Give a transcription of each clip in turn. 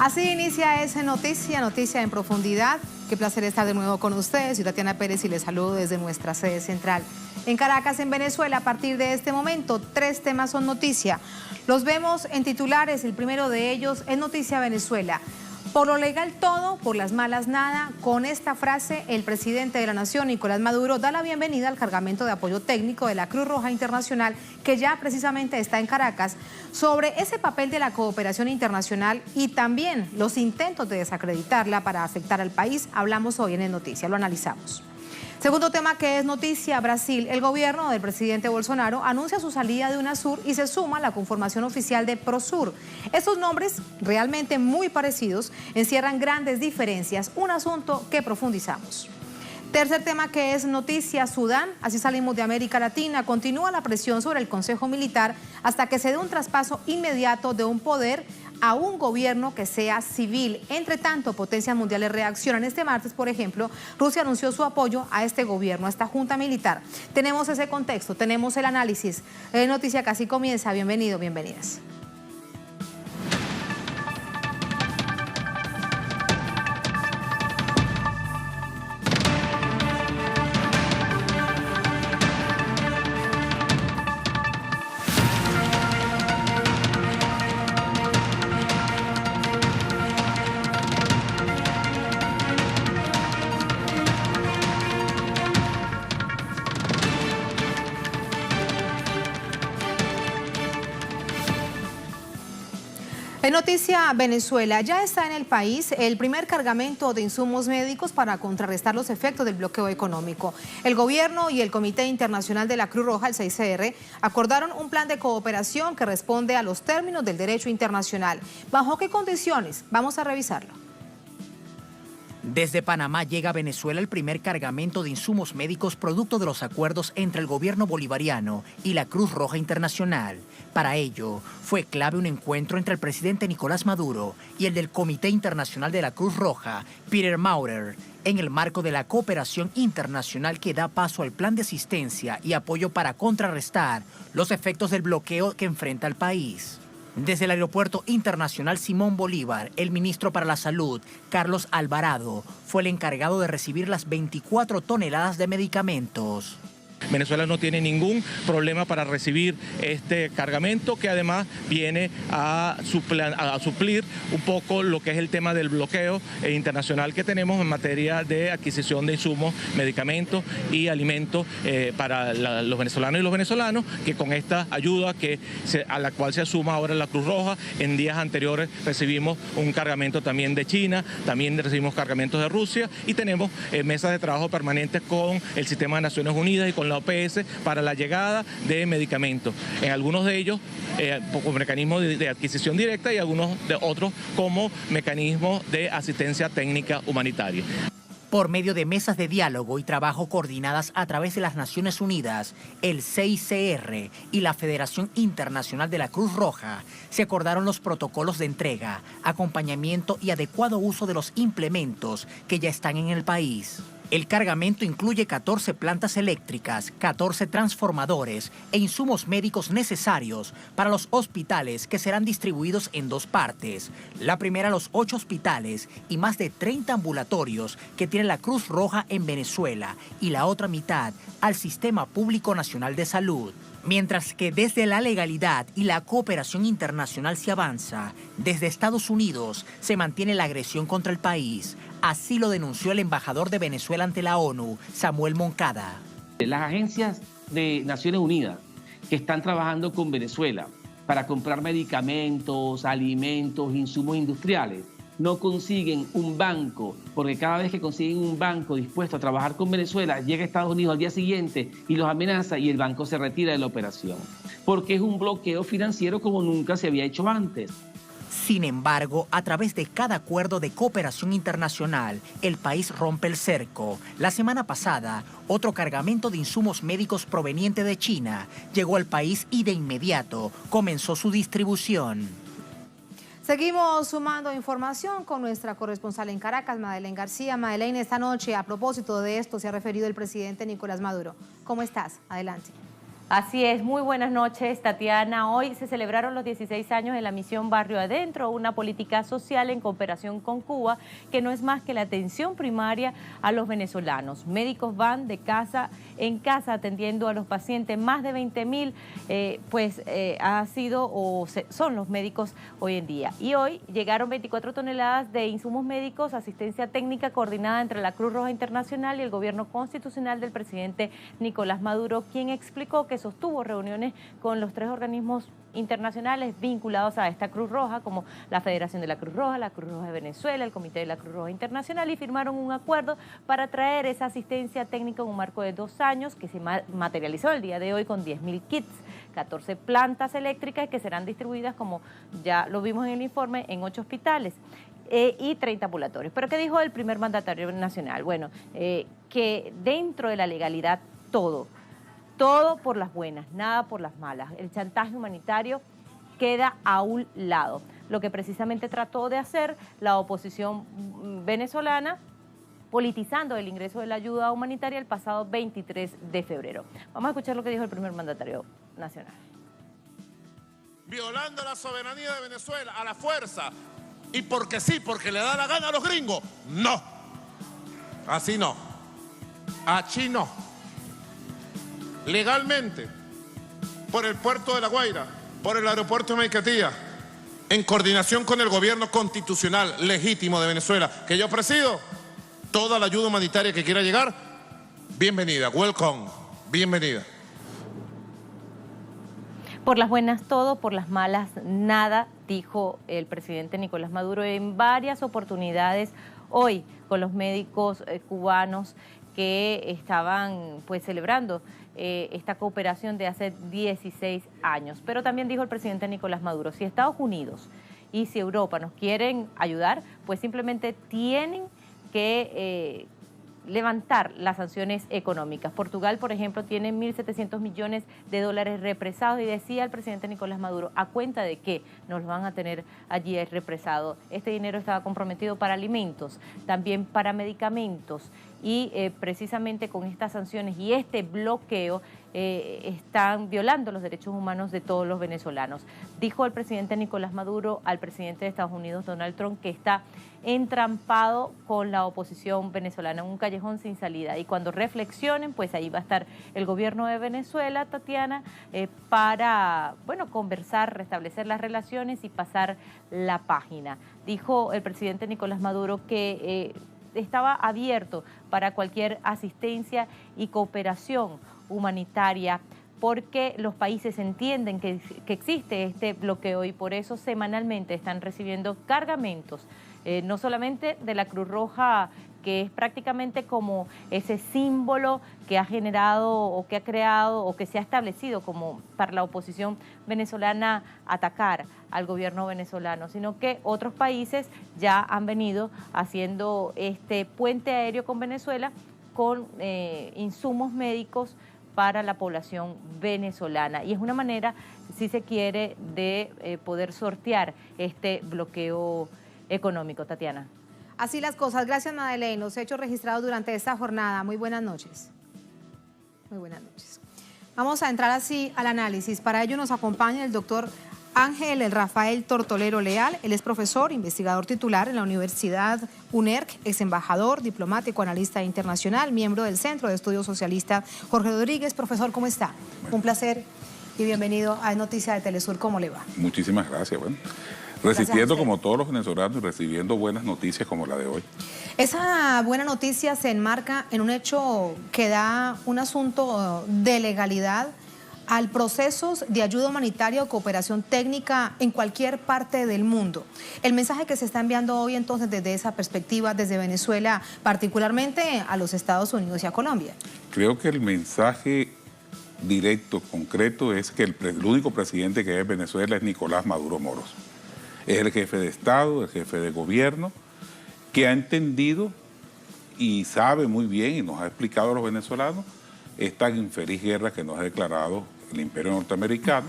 Así inicia esa noticia en profundidad. Qué placer estar de nuevo con ustedes. Soy Tatiana Pérez y les saludo desde nuestra sede central. En Caracas, en Venezuela, a partir de este momento, 3 temas son noticia. Los vemos en titulares, el primero de ellos es Noticia Venezuela. Por lo legal todo, por las malas nada. Con esta frase, el presidente de la Nación, Nicolás Maduro, da la bienvenida al cargamento de apoyo técnico de la Cruz Roja Internacional, que ya precisamente está en Caracas, sobre ese papel de la cooperación internacional y también los intentos de desacreditarla para afectar al país. Hablamos hoy en Noticia, lo analizamos. Segundo tema que es noticia, Brasil. El gobierno del presidente Bolsonaro anuncia su salida de UNASUR y se suma a la conformación oficial de PROSUR. Estos nombres, realmente muy parecidos, encierran grandes diferencias, un asunto que profundizamos. Tercer tema que es noticia, Sudán. Así salimos de América Latina. Continúa la presión sobre el Consejo Militar hasta que se dé un traspaso inmediato de un poder a un gobierno que sea civil. Entre tanto, potencias mundiales reaccionan. Este martes, por ejemplo, Rusia anunció su apoyo a este gobierno, a esta junta militar. Tenemos ese contexto, tenemos el análisis. Noticia casi comienza. Bienvenido, bienvenidas. En Noticia Venezuela, ya está en el país el primer cargamento de insumos médicos para contrarrestar los efectos del bloqueo económico. El gobierno y el Comité Internacional de la Cruz Roja, el 6CR, acordaron un plan de cooperación que responde a los términos del derecho internacional. ¿Bajo qué condiciones? Vamos a revisarlo. Desde Panamá llega a Venezuela el primer cargamento de insumos médicos producto de los acuerdos entre el gobierno bolivariano y la Cruz Roja Internacional. Para ello, fue clave un encuentro entre el presidente Nicolás Maduro y el del Comité Internacional de la Cruz Roja, Peter Maurer, en el marco de la cooperación internacional que da paso al plan de asistencia y apoyo para contrarrestar los efectos del bloqueo que enfrenta el país. Desde el Aeropuerto Internacional Simón Bolívar, el ministro para la Salud, Carlos Alvarado, fue el encargado de recibir las 24 toneladas de medicamentos. Venezuela no tiene ningún problema para recibir este cargamento, que además viene a suplir un poco lo que es el tema del bloqueo internacional que tenemos en materia de adquisición de insumos, medicamentos y alimentos para los venezolanos y los venezolanos, que con esta ayuda a la cual se asuma ahora la Cruz Roja. En días anteriores recibimos un cargamento también de China, también recibimos cargamentos de Rusia y tenemos mesas de trabajo permanentes con el Sistema de Naciones Unidas y con la OPS para la llegada de medicamentos. En algunos de ellos como mecanismo de adquisición directa y algunos de otros como mecanismo de asistencia técnica humanitaria. Por medio de mesas de diálogo y trabajo coordinadas a través de las Naciones Unidas, el 6CR y la Federación Internacional de la Cruz Roja, se acordaron los protocolos de entrega, acompañamiento y adecuado uso de los implementos que ya están en el país. El cargamento incluye 14 plantas eléctricas, 14 transformadores e insumos médicos necesarios para los hospitales que serán distribuidos en 2 partes. La primera a los 8 hospitales y más de 30 ambulatorios que tiene la Cruz Roja en Venezuela y la otra mitad al Sistema Público Nacional de Salud. Mientras que desde la legalidad y la cooperación internacional se avanza, desde Estados Unidos se mantiene la agresión contra el país. Así lo denunció el embajador de Venezuela ante la ONU, Samuel Moncada. Las agencias de Naciones Unidas que están trabajando con Venezuela para comprar medicamentos, alimentos, insumos industriales, no consiguen un banco, porque cada vez que consiguen un banco dispuesto a trabajar con Venezuela, llega a Estados Unidos al día siguiente y los amenaza y el banco se retira de la operación, porque es un bloqueo financiero como nunca se había hecho antes. Sin embargo, a través de cada acuerdo de cooperación internacional, el país rompe el cerco. La semana pasada, otro cargamento de insumos médicos proveniente de China llegó al país y de inmediato comenzó su distribución. Seguimos sumando información con nuestra corresponsal en Caracas, Madeleine García. Madeleine, esta noche, a propósito de esto, se ha referido el presidente Nicolás Maduro. ¿Cómo estás? Adelante. Así es, muy buenas noches, Tatiana. Hoy se celebraron los 16 años de la misión Barrio Adentro, una política social en cooperación con Cuba, que no es más que la atención primaria a los venezolanos. Médicos van de casa en casa atendiendo a los pacientes, más de 20.000, son los médicos hoy en día. Y hoy llegaron 24 toneladas de insumos médicos, asistencia técnica coordinada entre la Cruz Roja Internacional y el gobierno constitucional del presidente Nicolás Maduro, quien explicó que sostuvo reuniones con los 3 organismos internacionales vinculados a esta Cruz Roja, como la Federación de la Cruz Roja, la Cruz Roja de Venezuela, el Comité de la Cruz Roja Internacional, y firmaron un acuerdo para traer esa asistencia técnica en un marco de 2 años que se materializó el día de hoy con 10.000 kits, 14 plantas eléctricas que serán distribuidas, como ya lo vimos en el informe, en 8 hospitales. Y 30 ambulatorios. ¿Pero qué dijo el primer mandatario nacional? Bueno, que dentro de la legalidad todo por las buenas, nada por las malas. El chantaje humanitario queda a un lado. Lo que precisamente trató de hacer la oposición venezolana, politizando el ingreso de la ayuda humanitaria el pasado 23 de febrero. Vamos a escuchar lo que dijo el primer mandatario nacional. Violando la soberanía de Venezuela a la fuerza. Y porque sí, porque le da la gana a los gringos. No. Así no. Así no. Legalmente, por el puerto de La Guaira, por el aeropuerto de Maiquetía, en coordinación con el gobierno constitucional legítimo de Venezuela, que yo presido, toda la ayuda humanitaria que quiera llegar, bienvenida, welcome, bienvenida. Por las buenas todo, por las malas nada, dijo el presidente Nicolás Maduro en varias oportunidades hoy con los médicos cubanos que estaban celebrando esta cooperación de hace 16 años. Pero también dijo el presidente Nicolás Maduro, si Estados Unidos y si Europa nos quieren ayudar, pues simplemente tienen que levantar las sanciones económicas. Portugal, por ejemplo, tiene 1.700 millones de dólares represados y decía el presidente Nicolás Maduro, ¿a cuenta de qué nos van a tener allí represado? Este dinero estaba comprometido para alimentos, también para medicamentos y precisamente con estas sanciones y este bloqueo están violando los derechos humanos de todos los venezolanos. Dijo el presidente Nicolás Maduro al presidente de Estados Unidos, Donald Trump, que está entrampado con la oposición venezolana en un callejón sin salida. Y cuando reflexionen, pues ahí va a estar el gobierno de Venezuela, Tatiana, para, conversar, restablecer las relaciones y pasar la página. Dijo el presidente Nicolás Maduro que estaba abierto para cualquier asistencia y cooperación humanitaria, porque los países entienden que existe este bloqueo y por eso semanalmente están recibiendo cargamentos, no solamente de la Cruz Roja, que es prácticamente como ese símbolo que ha generado o que ha creado o que se ha establecido como para la oposición venezolana atacar al gobierno venezolano, sino que otros países ya han venido haciendo este puente aéreo con Venezuela con insumos médicos para la población venezolana. Y es una manera, si se quiere, de poder sortear este bloqueo económico, Tatiana. Así las cosas. Gracias, Madeleine. Los hechos registrados durante esta jornada. Muy buenas noches. Muy buenas noches. Vamos a entrar así al análisis. Para ello nos acompaña el doctor Ángel Rafael Tortolero Leal. Él es profesor, investigador titular en la Universidad UNERC, ex embajador, diplomático, analista internacional, miembro del Centro de Estudios Socialistas Jorge Rodríguez. Profesor, ¿cómo está? Un placer y bienvenido a Noticias de Telesur. ¿Cómo le va? Muchísimas gracias. Bueno, resistiendo como todos los venezolanos y recibiendo buenas noticias como la de hoy. Esa buena noticia se enmarca en un hecho que da un asunto de legalidad al procesos de ayuda humanitaria o cooperación técnica en cualquier parte del mundo. El mensaje que se está enviando hoy entonces desde esa perspectiva, desde Venezuela, particularmente a los Estados Unidos y a Colombia. Creo que el mensaje directo, concreto, es que el único presidente que hay en Venezuela es Nicolás Maduro Moros. Es el jefe de Estado, el jefe de gobierno, que ha entendido y sabe muy bien y nos ha explicado a los venezolanos esta infeliz guerra que nos ha declarado el imperio norteamericano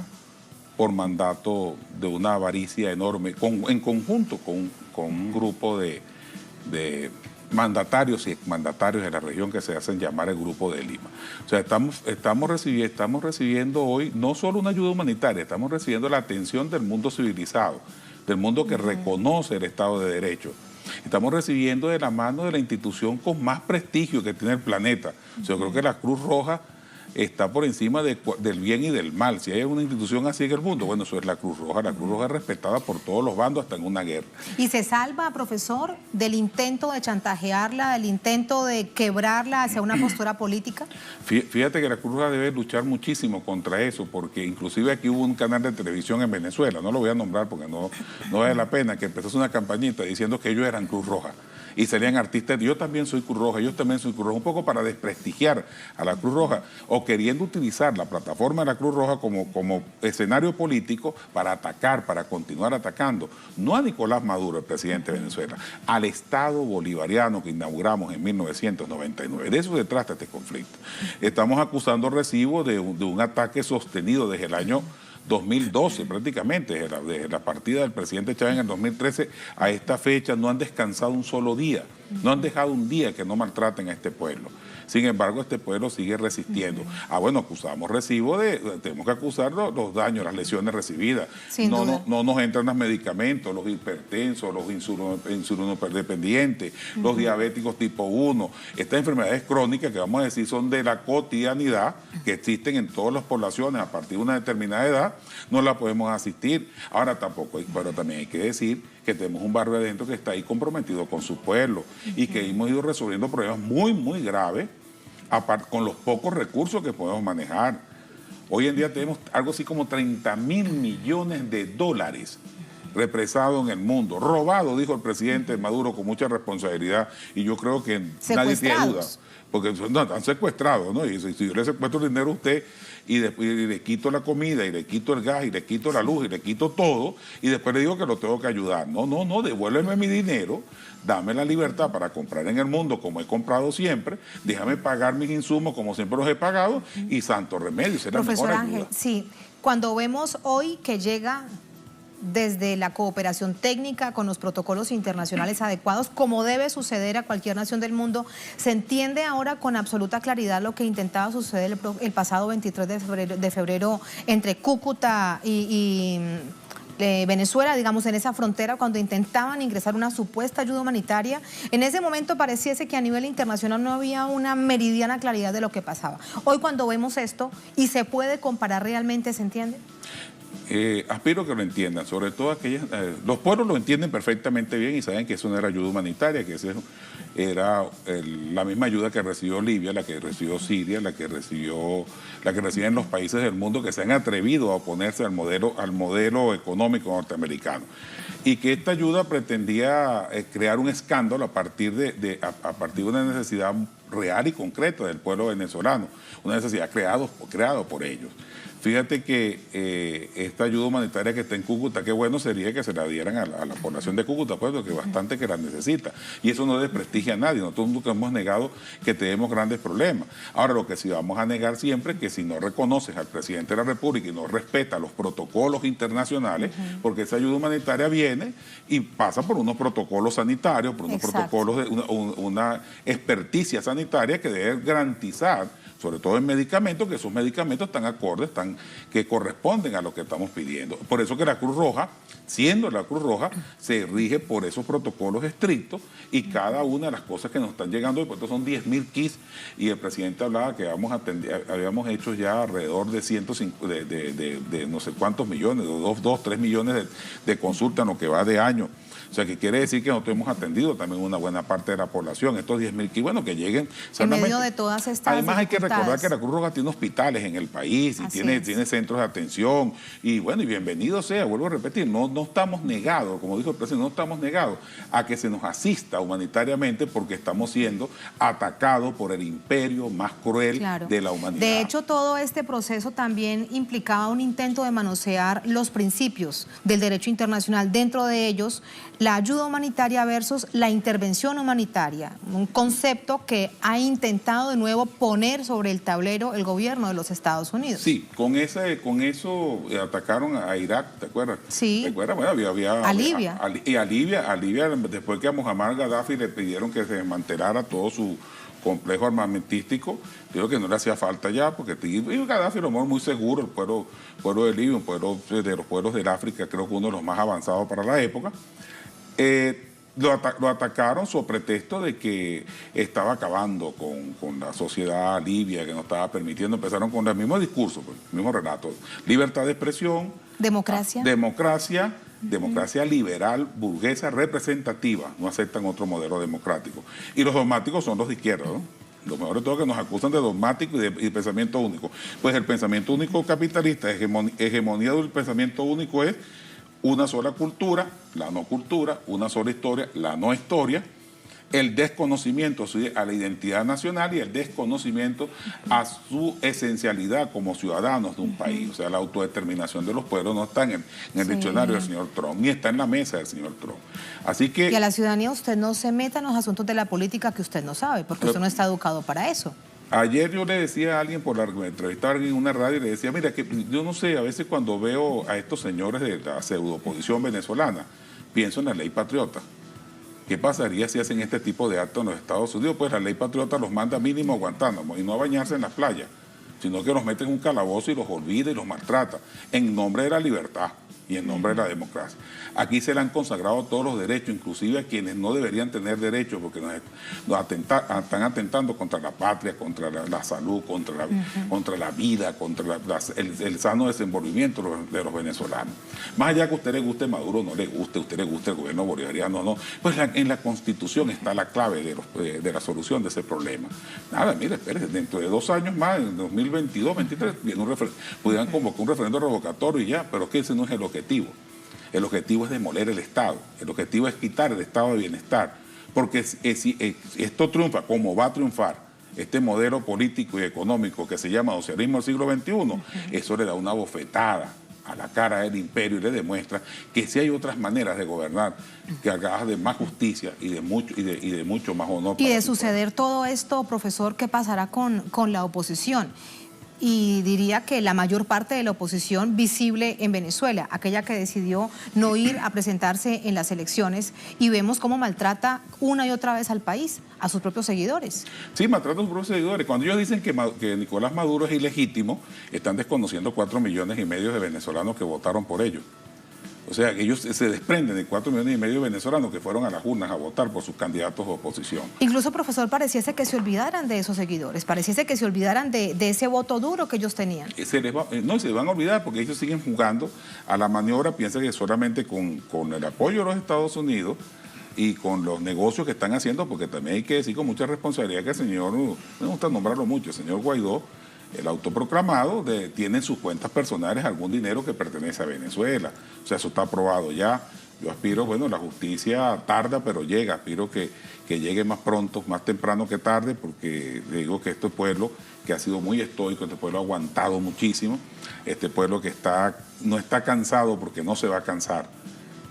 por mandato de una avaricia enorme, en conjunto con un grupo de mandatarios y exmandatarios de la región que se hacen llamar el Grupo de Lima. O sea, estamos recibiendo hoy no solo una ayuda humanitaria, estamos recibiendo la atención del mundo civilizado, del mundo que reconoce el Estado de Derecho. Estamos recibiendo de la mano de la institución con más prestigio que tiene el planeta. O sea, yo creo que la Cruz Roja está por encima del bien y del mal. Si hay una institución así en el mundo, bueno, eso es la Cruz Roja. La Cruz Roja es respetada por todos los bandos hasta en una guerra. ¿Y se salva, profesor, del intento de chantajearla, del intento de quebrarla hacia una postura política? Fíjate que la Cruz Roja debe luchar muchísimo contra eso, porque inclusive aquí hubo un canal de televisión en Venezuela, no lo voy a nombrar porque no vale la pena, que empezó una campañita diciendo que ellos eran Cruz Roja. Y salían artistas, yo también soy Cruz Roja, yo también soy Cruz Roja, un poco para desprestigiar a la Cruz Roja, o queriendo utilizar la plataforma de la Cruz Roja como escenario político para atacar, para continuar atacando, no a Nicolás Maduro, el presidente de Venezuela, al Estado bolivariano que inauguramos en 1999. De eso se trata este conflicto. Estamos acusando recibo de un ataque sostenido desde el año 2012 prácticamente, desde la partida del presidente Chávez en el 2013 a esta fecha, no han descansado un solo día, no han dejado un día que no maltraten a este pueblo. Sin embargo, este pueblo sigue resistiendo. Bueno, acusamos recibo tenemos que acusar los daños, las lesiones recibidas. No nos entran los medicamentos, los hipertensos, los insulinodependientes, los diabéticos tipo 1. Estas enfermedades crónicas que vamos a decir son de la cotidianidad, que existen en todas las poblaciones a partir de una determinada edad, no la podemos asistir. Ahora pero también hay que decir que tenemos un barrio adentro que está ahí comprometido con su pueblo y que hemos ido resolviendo problemas muy, muy graves con los pocos recursos que podemos manejar. Hoy en día tenemos algo así como 30.000 millones de dólares represados en el mundo, robado, dijo el presidente Maduro con mucha responsabilidad, y yo creo que nadie tiene duda, porque están secuestrados, ¿no? Y si yo le secuestro el dinero a usted y le quito la comida y le quito el gas y le quito la luz y le quito todo y después le digo que lo tengo que ayudar. No, devuélveme mi dinero, dame la libertad para comprar en el mundo como he comprado siempre, déjame pagar mis insumos como siempre los he pagado y santo remedio, será Profesor mejor Ángel, ayuda. sí, cuando vemos hoy que llega desde la cooperación técnica con los protocolos internacionales adecuados, como debe suceder a cualquier nación del mundo, se entiende ahora con absoluta claridad lo que intentaba suceder el pasado 23 de febrero entre Cúcuta y Venezuela, digamos, en esa frontera, cuando intentaban ingresar una supuesta ayuda humanitaria. En ese momento pareciese que a nivel internacional no había una meridiana claridad de lo que pasaba. Hoy, cuando vemos esto y se puede comparar realmente, ¿se entiende? Aspiro que lo entiendan, sobre todo los pueblos lo entienden perfectamente bien y saben que eso no era ayuda humanitaria, que eso era la misma ayuda que recibió Libia, la que recibió Siria, la que reciben los países del mundo que se han atrevido a oponerse al modelo económico norteamericano. Y que esta ayuda pretendía crear un escándalo a partir de una necesidad real y concreta del pueblo venezolano, una necesidad creada por ellos. Fíjate que esta ayuda humanitaria que está en Cúcuta, qué bueno sería que se la dieran a la población de Cúcuta, pues, porque bastante que la necesita. Y eso no desprestigia a nadie, nosotros nunca hemos negado que tenemos grandes problemas. Ahora, lo que sí vamos a negar siempre es que si no reconoces al presidente de la República y no respeta los protocolos internacionales, porque esa ayuda humanitaria viene y pasa por unos protocolos sanitarios, por unos protocolos de una experticia sanitaria que debe garantizar, sobre todo en medicamentos, que esos medicamentos están acordes, que corresponden a lo que estamos pidiendo. Por eso que la Cruz Roja, siendo la Cruz Roja, se rige por esos protocolos estrictos y cada una de las cosas que nos están llegando, y por eso son 10.000 kits, y el presidente hablaba que habíamos hecho ya alrededor de no sé cuántos millones, 3 millones de consultas en lo que va de año. O sea, que quiere decir que nosotros hemos atendido también una buena parte de la población, estos 10.000 kits, bueno, que lleguen. En medio de todas estas Además hay que recordar que la Cruz Roja tiene hospitales en el país y tiene centros de atención y bueno, y bienvenido sea, vuelvo a repetir, no estamos negados, como dijo el presidente, no estamos negados a que se nos asista humanitariamente porque estamos siendo atacados por el imperio más cruel de la humanidad. De hecho, todo este proceso también implicaba un intento de manosear los principios del derecho internacional, dentro de ellos la ayuda humanitaria versus la intervención humanitaria, un concepto que ha intentado de nuevo poner sobre sobre el tablero el gobierno de los Estados Unidos. Sí, con eso atacaron a Irak, ¿te acuerdas? Sí. ¿Te acuerdas? Bueno, a Libia. A Libia, después que a Muammar Gaddafi le pidieron que se desmantelara todo su complejo armamentístico, digo que no le hacía falta ya, porque Gaddafi lo muy seguro, el pueblo de Libia, un pueblo de los pueblos del África, creo que uno de los más avanzados para la época. Lo atacaron sobre pretexto de que estaba acabando con la sociedad libia, que no estaba permitiendo, empezaron con el mismo discurso, el mismo relato, libertad de expresión, democracia, democracia liberal, burguesa, representativa, no aceptan otro modelo democrático. Y los dogmáticos son los de izquierda, ¿no? Lo mejor de todo es que nos acusan de dogmático y de pensamiento único. Pues el pensamiento único capitalista, hegemonía del pensamiento único es una sola cultura, la no cultura, una sola historia, la no historia, el desconocimiento a la identidad nacional y el desconocimiento a su esencialidad como ciudadanos de un país. O sea, la autodeterminación de los pueblos no está en el diccionario del señor Trump, ni está en la mesa del señor Trump. Así que... Y a la ciudadanía usted no se meta en los asuntos de la política que usted no sabe, porque usted no está educado para eso. Ayer yo le decía a alguien, me entrevistaba a alguien en una radio y le decía, mira, que yo no sé, a veces cuando veo a estos señores de la pseudo-oposición venezolana, pienso en la ley patriota. ¿Qué pasaría si hacen este tipo de actos en los Estados Unidos? Pues la ley patriota los manda mínimo a Guantánamo y no a bañarse en las playas, sino que los mete en un calabozo y los olvida y los maltrata, en nombre de la libertad y en nombre de la democracia. Aquí se le han consagrado todos los derechos, inclusive a quienes no deberían tener derechos, porque están atentando contra la patria, contra la salud, contra la vida, contra el sano desenvolvimiento de los venezolanos. Más allá que a usted le guste Maduro, no le guste, a usted le guste el gobierno bolivariano, no. Pues en la Constitución está la clave de la solución de ese problema. Nada, mire, espérese, dentro de 2 años más, en 2022, 2023, pudieran convocar un referendo revocatorio y ya, pero es que ese no es el objetivo. El objetivo es demoler el Estado, el objetivo es quitar el estado de bienestar, porque si esto triunfa, como va a triunfar este modelo político y económico que se llama socialismo del siglo XXI, eso le da una bofetada a la cara del imperio y le demuestra que sí hay otras maneras de gobernar cargadas de más justicia y de mucho más honor. Y de suceder todo esto, profesor, ¿qué pasará con la oposición? Y diría que la mayor parte de la oposición visible en Venezuela, aquella que decidió no ir a presentarse en las elecciones, y vemos cómo maltrata una y otra vez al país, a sus propios seguidores. Sí, maltrata a sus propios seguidores. Cuando ellos dicen que Nicolás Maduro es ilegítimo, están desconociendo 4,5 millones de venezolanos que votaron por ellos. O sea, ellos se desprenden de 4,5 millones de venezolanos que fueron a las urnas a votar por sus candidatos de oposición. Incluso, profesor, pareciese que se olvidaran de esos seguidores, pareciese que se olvidaran de ese voto duro que ellos tenían. Se les van a olvidar porque ellos siguen jugando a la maniobra, piensan que solamente con el apoyo de los Estados Unidos y con los negocios que están haciendo, porque también hay que decir con mucha responsabilidad que el señor, me gusta nombrarlo mucho, el señor Guaidó, el autoproclamado, tiene en sus cuentas personales algún dinero que pertenece a Venezuela. O sea, eso está aprobado ya. Yo aspiro, bueno, la justicia tarda, pero llega. Aspiro que llegue más pronto, más temprano que tarde, porque digo que este pueblo, que ha sido muy estoico, este pueblo ha aguantado muchísimo, este pueblo que no está cansado porque no se va a cansar.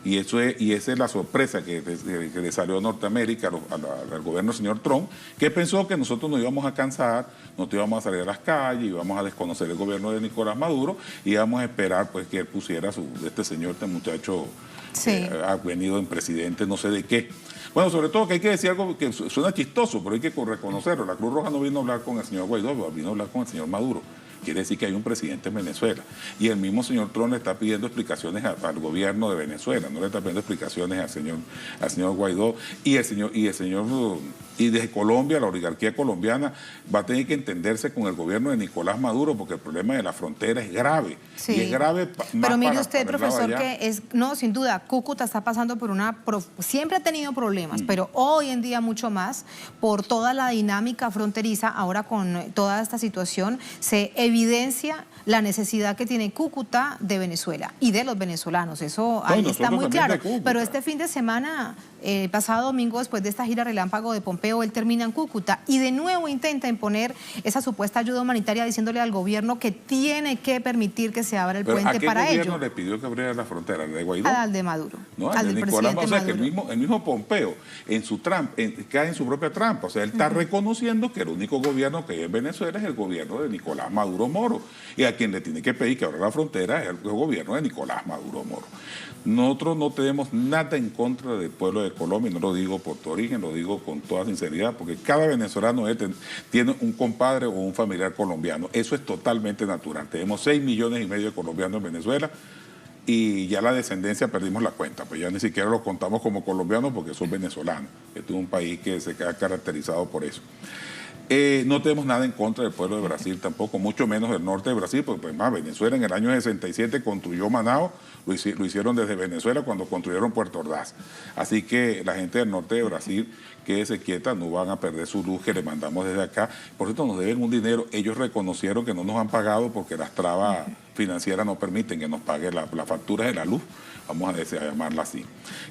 Y esa es la sorpresa que le salió a Norteamérica, al gobierno del señor Trump, que pensó que nosotros nos íbamos a cansar, no íbamos a salir a las calles, íbamos a desconocer el gobierno de Nicolás Maduro y íbamos a esperar pues que él pusiera este muchacho ha venido en presidente no sé de qué. Bueno, sobre todo que hay que decir algo que suena chistoso, pero hay que reconocerlo. La Cruz Roja no vino a hablar con el señor Guaidó, vino a hablar con el señor Maduro. Quiere decir que hay un presidente en Venezuela. Y el mismo señor Trump le está pidiendo explicaciones al gobierno de Venezuela, no le está pidiendo explicaciones al señor Guaidó. Y desde Colombia, la oligarquía colombiana va a tener que entenderse con el gobierno de Nicolás Maduro, porque el problema de la frontera es grave. Sí. Y es grave pero mire usted, profesor, que sin duda, Cúcuta está pasando por siempre ha tenido problemas, pero hoy en día mucho más, por toda la dinámica fronteriza. Ahora con toda esta situación se evidencia la necesidad que tiene Cúcuta de Venezuela y de los venezolanos. Eso ahí está muy claro. Pero este fin de semana El pasado domingo, después de esta gira relámpago de Pompeo, él termina en Cúcuta y de nuevo intenta imponer esa supuesta ayuda humanitaria diciéndole al gobierno que tiene que permitir que se abra el puente para ello. ¿A qué gobierno le pidió que abriera la frontera? ¿El de Guaidó? Al de Maduro. No, al de del Nicolás Maduro. O sea, que Maduro. el mismo Pompeo en su trampa, cae en su propia trampa. O sea, él está reconociendo que el único gobierno que hay en Venezuela es el gobierno de Nicolás Maduro Moro. Y a quien le tiene que pedir que abra la frontera es el gobierno de Nicolás Maduro Moro. Nosotros no tenemos nada en contra del pueblo de Colombia, y no lo digo por tu origen, lo digo con toda sinceridad, porque cada venezolano tiene un compadre o un familiar colombiano. Eso es totalmente natural. Tenemos 6,5 millones de colombianos en Venezuela y ya la descendencia perdimos la cuenta, pues ya ni siquiera los contamos como colombianos porque son venezolanos. Este es un país que se ha caracterizado por eso. No tenemos nada en contra del pueblo de Brasil tampoco, mucho menos del norte de Brasil, porque pues, más Venezuela en el año 67 construyó Manaos, lo hicieron desde Venezuela cuando construyeron Puerto Ordaz. Así que la gente del norte de Brasil, quédese quieta, no van a perder su luz que le mandamos desde acá. Por cierto, nos deben un dinero, ellos reconocieron que no nos han pagado porque las trabas financieras no permiten que nos paguen las facturas de la luz, vamos a llamarla así.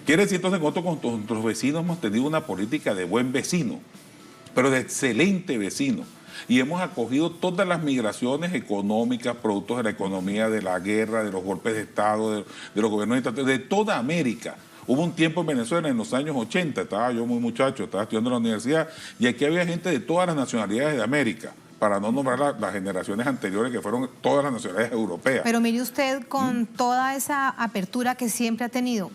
Quiere decir entonces que nosotros con nuestros vecinos hemos tenido una política de buen vecino, pero de excelente vecino. Y hemos acogido todas las migraciones económicas, productos de la economía, de la guerra, de los golpes de Estado, de los gobiernos estatales, de toda América. Hubo un tiempo en Venezuela, en los años 80, estaba yo muy muchacho, estaba estudiando en la universidad, y aquí había gente de todas las nacionalidades de América, para no nombrar las generaciones anteriores que fueron todas las nacionalidades europeas. Pero mire usted, con toda esa apertura que siempre ha tenido,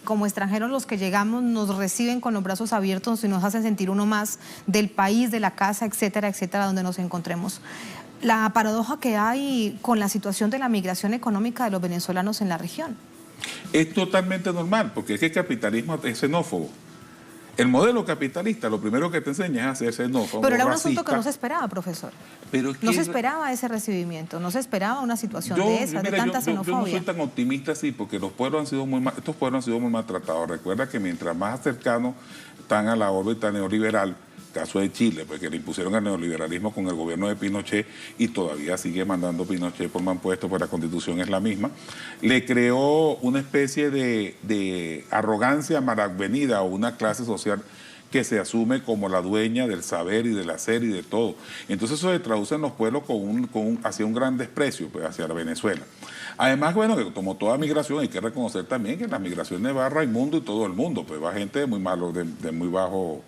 como extranjeros los que llegamos nos reciben con los brazos abiertos y nos hacen sentir uno más del país, de la casa, etcétera, etcétera, donde nos encontremos. La paradoja que hay con la situación de la migración económica de los venezolanos en la región. Es totalmente normal, porque es que el capitalismo es xenófobo. El modelo capitalista lo primero que te enseña es a ser xenófobo, pero era un racista. asunto que no se esperaba, profesor. Pero es que no se esperaba ese recibimiento, no se esperaba una situación de esa, de tanta xenofobia. Yo no soy tan optimista así, porque estos pueblos han sido muy maltratados. Recuerda que mientras más cercanos están a la órbita neoliberal, caso de Chile, porque le impusieron el neoliberalismo con el gobierno de Pinochet y todavía sigue mandando Pinochet por manpuesto, pues la Constitución es la misma, le creó una especie de arrogancia malvenida o una clase social que se asume como la dueña del saber y del hacer y de todo. Entonces eso se traduce en los pueblos hacia un gran desprecio, pues, hacia la Venezuela. Además, bueno, como toda migración hay que reconocer también que en las migraciones va Raimundo y todo el mundo, pues va gente de muy bajo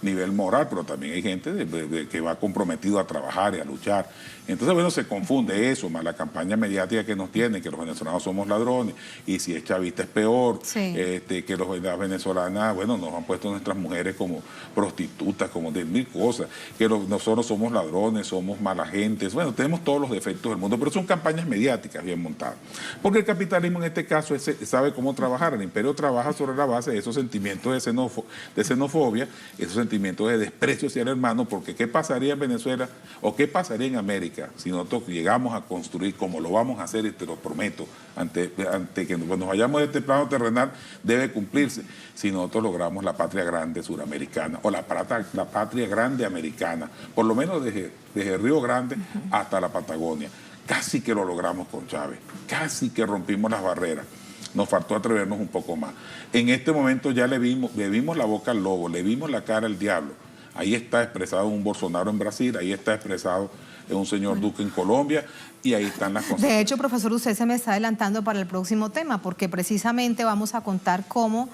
nivel moral, pero también hay gente que va comprometido a trabajar y a luchar. Entonces, bueno, se confunde eso, más la campaña mediática que nos tienen, que los venezolanos somos ladrones, y si es chavista es peor, sí. Que las venezolanas, bueno, nos han puesto nuestras mujeres como prostitutas, como de mil cosas, que nosotros somos ladrones, somos mala gente, bueno, tenemos todos los defectos del mundo, pero son campañas mediáticas bien montadas. Porque el capitalismo en este caso sabe cómo trabajar, el imperio trabaja sobre la base de esos sentimientos de xenofobia, esos sentimientos de desprecio hacia el hermano, porque ¿qué pasaría en Venezuela o qué pasaría en América si nosotros llegamos a construir, como lo vamos a hacer, y te lo prometo, ante que nos vayamos de este plano terrenal, debe cumplirse, si nosotros logramos la patria grande suramericana, o la patria grande americana, por lo menos desde Río Grande hasta la Patagonia. Casi que lo logramos con Chávez, casi que rompimos las barreras. Nos faltó atrevernos un poco más. En este momento ya le vimos la boca al lobo, le vimos la cara al diablo. Ahí está expresado un Bolsonaro en Brasil, ahí está expresado un señor Duque en Colombia, y ahí están las consecuencias. De hecho, profesor, usted se me está adelantando para el próximo tema, porque precisamente vamos a contar cómo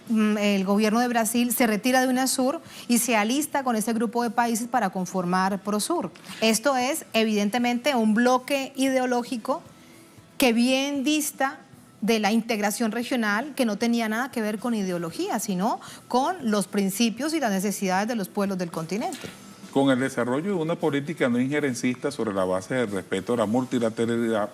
el gobierno de Brasil se retira de UNASUR y se alista con ese grupo de países para conformar PROSUR. Esto es, evidentemente, un bloque ideológico que bien dista de la integración regional, que no tenía nada que ver con ideología, sino con los principios y las necesidades de los pueblos del continente. Con el desarrollo de una política no injerencista sobre la base del respeto a la multilateralidad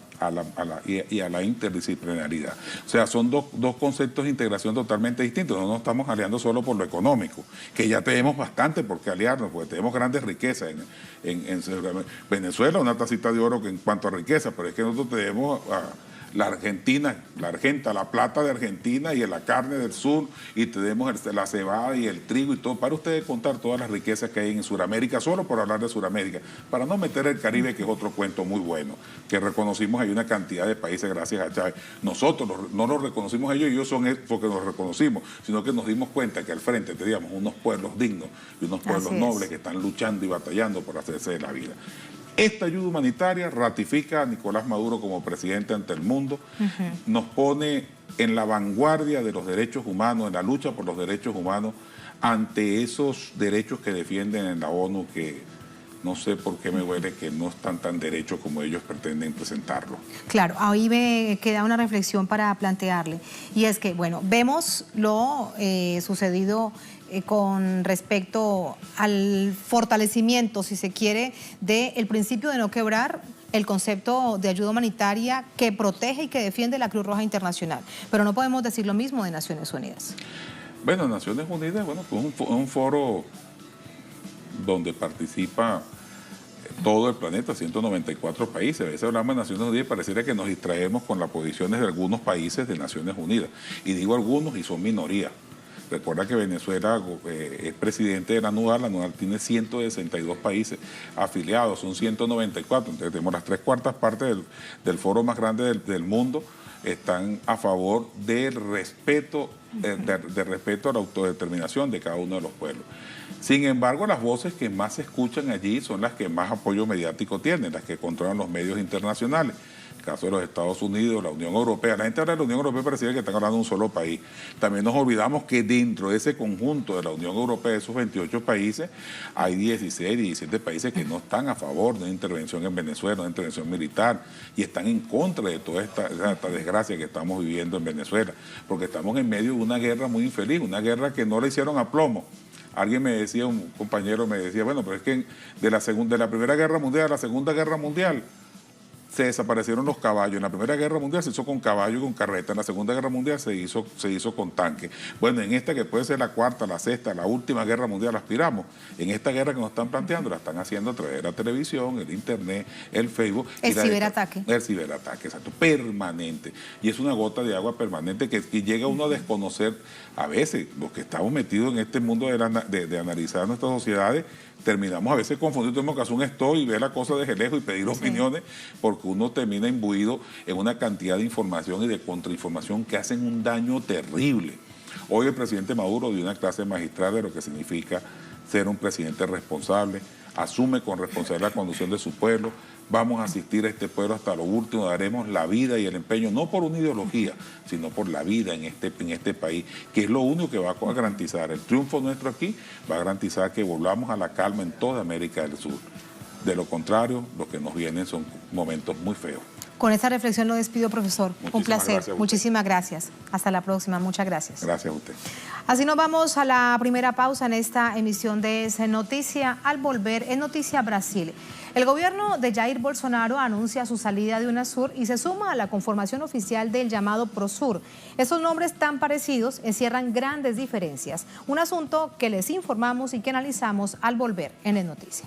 y a la interdisciplinaridad. O sea, son dos conceptos de integración totalmente distintos. No nos estamos aliando solo por lo económico, que ya tenemos bastante por qué aliarnos, porque tenemos grandes riquezas en Venezuela, una tacita de oro en cuanto a riqueza, pero es que nosotros tenemos la plata de Argentina y la carne del sur, y tenemos la cebada y el trigo y todo. Para ustedes contar todas las riquezas que hay en Sudamérica, solo por hablar de Sudamérica, para no meter el Caribe, que es otro cuento muy bueno, que reconocimos hay una cantidad de países gracias a Chávez. Nosotros no nos reconocimos ellos son porque nos reconocimos, sino que nos dimos cuenta que al frente teníamos unos pueblos dignos y unos pueblos nobles que están luchando y batallando por hacerse de la vida. Esta ayuda humanitaria ratifica a Nicolás Maduro como presidente ante el mundo, nos pone en la vanguardia de los derechos humanos, en la lucha por los derechos humanos, ante esos derechos que defienden en la ONU, que no sé por qué me huele que no están tan derechos como ellos pretenden presentarlo. Claro, ahí me queda una reflexión para plantearle, y es que, bueno, vemos lo sucedido con respecto al fortalecimiento, si se quiere, del principio de no quebrar el concepto de ayuda humanitaria que protege y que defiende la Cruz Roja Internacional. Pero no podemos decir lo mismo de Naciones Unidas. Bueno, Naciones Unidas, bueno, pues un foro donde participa todo el planeta, 194 países. A veces hablamos de Naciones Unidas y pareciera que nos distraemos con las posiciones de algunos países de Naciones Unidas. Y digo algunos y son minorías. Recuerda que Venezuela es presidente de la ANUDAL tiene 162 países afiliados, son 194, entonces tenemos las 3/4 partes del foro más grande del mundo, están a favor del respeto, de respeto a la autodeterminación de cada uno de los pueblos. Sin embargo, las voces que más se escuchan allí son las que más apoyo mediático tienen, las que controlan los medios internacionales. El caso de los Estados Unidos, la Unión Europea. La gente habla de la Unión Europea, pareciera que están hablando de un solo país. También nos olvidamos que dentro de ese conjunto de la Unión Europea, de esos 28 países, hay 16, 17 países que no están a favor de una intervención en Venezuela, una intervención militar, y están en contra de toda esta desgracia que estamos viviendo en Venezuela, porque estamos en medio de una guerra muy infeliz, una guerra que no le hicieron a plomo. Alguien me decía, un compañero me decía, bueno, pero es que de la Primera Guerra Mundial a la Segunda Guerra Mundial, se desaparecieron los caballos. En la Primera Guerra Mundial se hizo con caballo y con carreta. En la Segunda Guerra Mundial se hizo con tanque. Bueno, en esta que puede ser la cuarta, la sexta, la última guerra mundial, aspiramos. En esta guerra que nos están planteando, la están haciendo a través de la televisión, el internet, el Facebook. El ciberataque. El ciberataque, exacto, permanente. Y es una gota de agua permanente que llega uno a desconocer. A veces, los que estamos metidos en este mundo de analizar nuestras sociedades, terminamos a veces confundidos, tenemos que hacer un stop y ver la cosa desde lejos y pedir opiniones, porque uno termina imbuido en una cantidad de información y de contrainformación que hacen un daño terrible. Hoy el presidente Maduro dio una clase magistral de lo que significa ser un presidente responsable, asume con responsabilidad la conducción de su pueblo. Vamos a asistir a este pueblo hasta lo último, daremos la vida y el empeño, no por una ideología, sino por la vida en este país, que es lo único que va a garantizar. El triunfo nuestro aquí va a garantizar que volvamos a la calma en toda América del Sur. De lo contrario, lo que nos vienen son momentos muy feos. Con esta reflexión lo despido, profesor. Un placer. Muchísimas gracias. Hasta la próxima. Muchas gracias. Gracias a usted. Así nos vamos a la primera pausa en esta emisión de Es Noticia. Al volver, en Noticia Brasil, el gobierno de Jair Bolsonaro anuncia su salida de UNASUR y se suma a la conformación oficial del llamado PROSUR. Estos nombres tan parecidos encierran grandes diferencias. Un asunto que les informamos y que analizamos al volver en Es Noticia.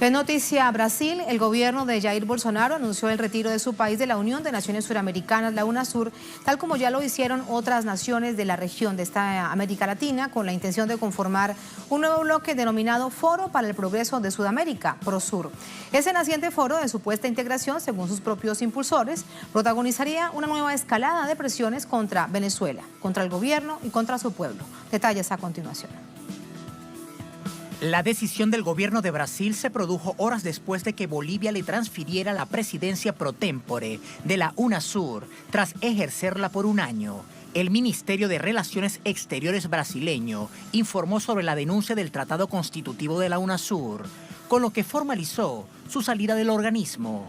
En Noticia Brasil, el gobierno de Jair Bolsonaro anunció el retiro de su país de la Unión de Naciones Suramericanas, la UNASUR, tal como ya lo hicieron otras naciones de la región de esta América Latina, con la intención de conformar un nuevo bloque denominado Foro para el Progreso de Sudamérica, PROSUR. Ese naciente foro de supuesta integración, según sus propios impulsores, protagonizaría una nueva escalada de presiones contra Venezuela, contra el gobierno y contra su pueblo. Detalles a continuación. La decisión del gobierno de Brasil se produjo horas después de que Bolivia le transfiriera la presidencia pro tempore de la UNASUR tras ejercerla por un año. El Ministerio de Relaciones Exteriores brasileño informó sobre la denuncia del Tratado Constitutivo de la UNASUR. con lo que formalizó su salida del organismo.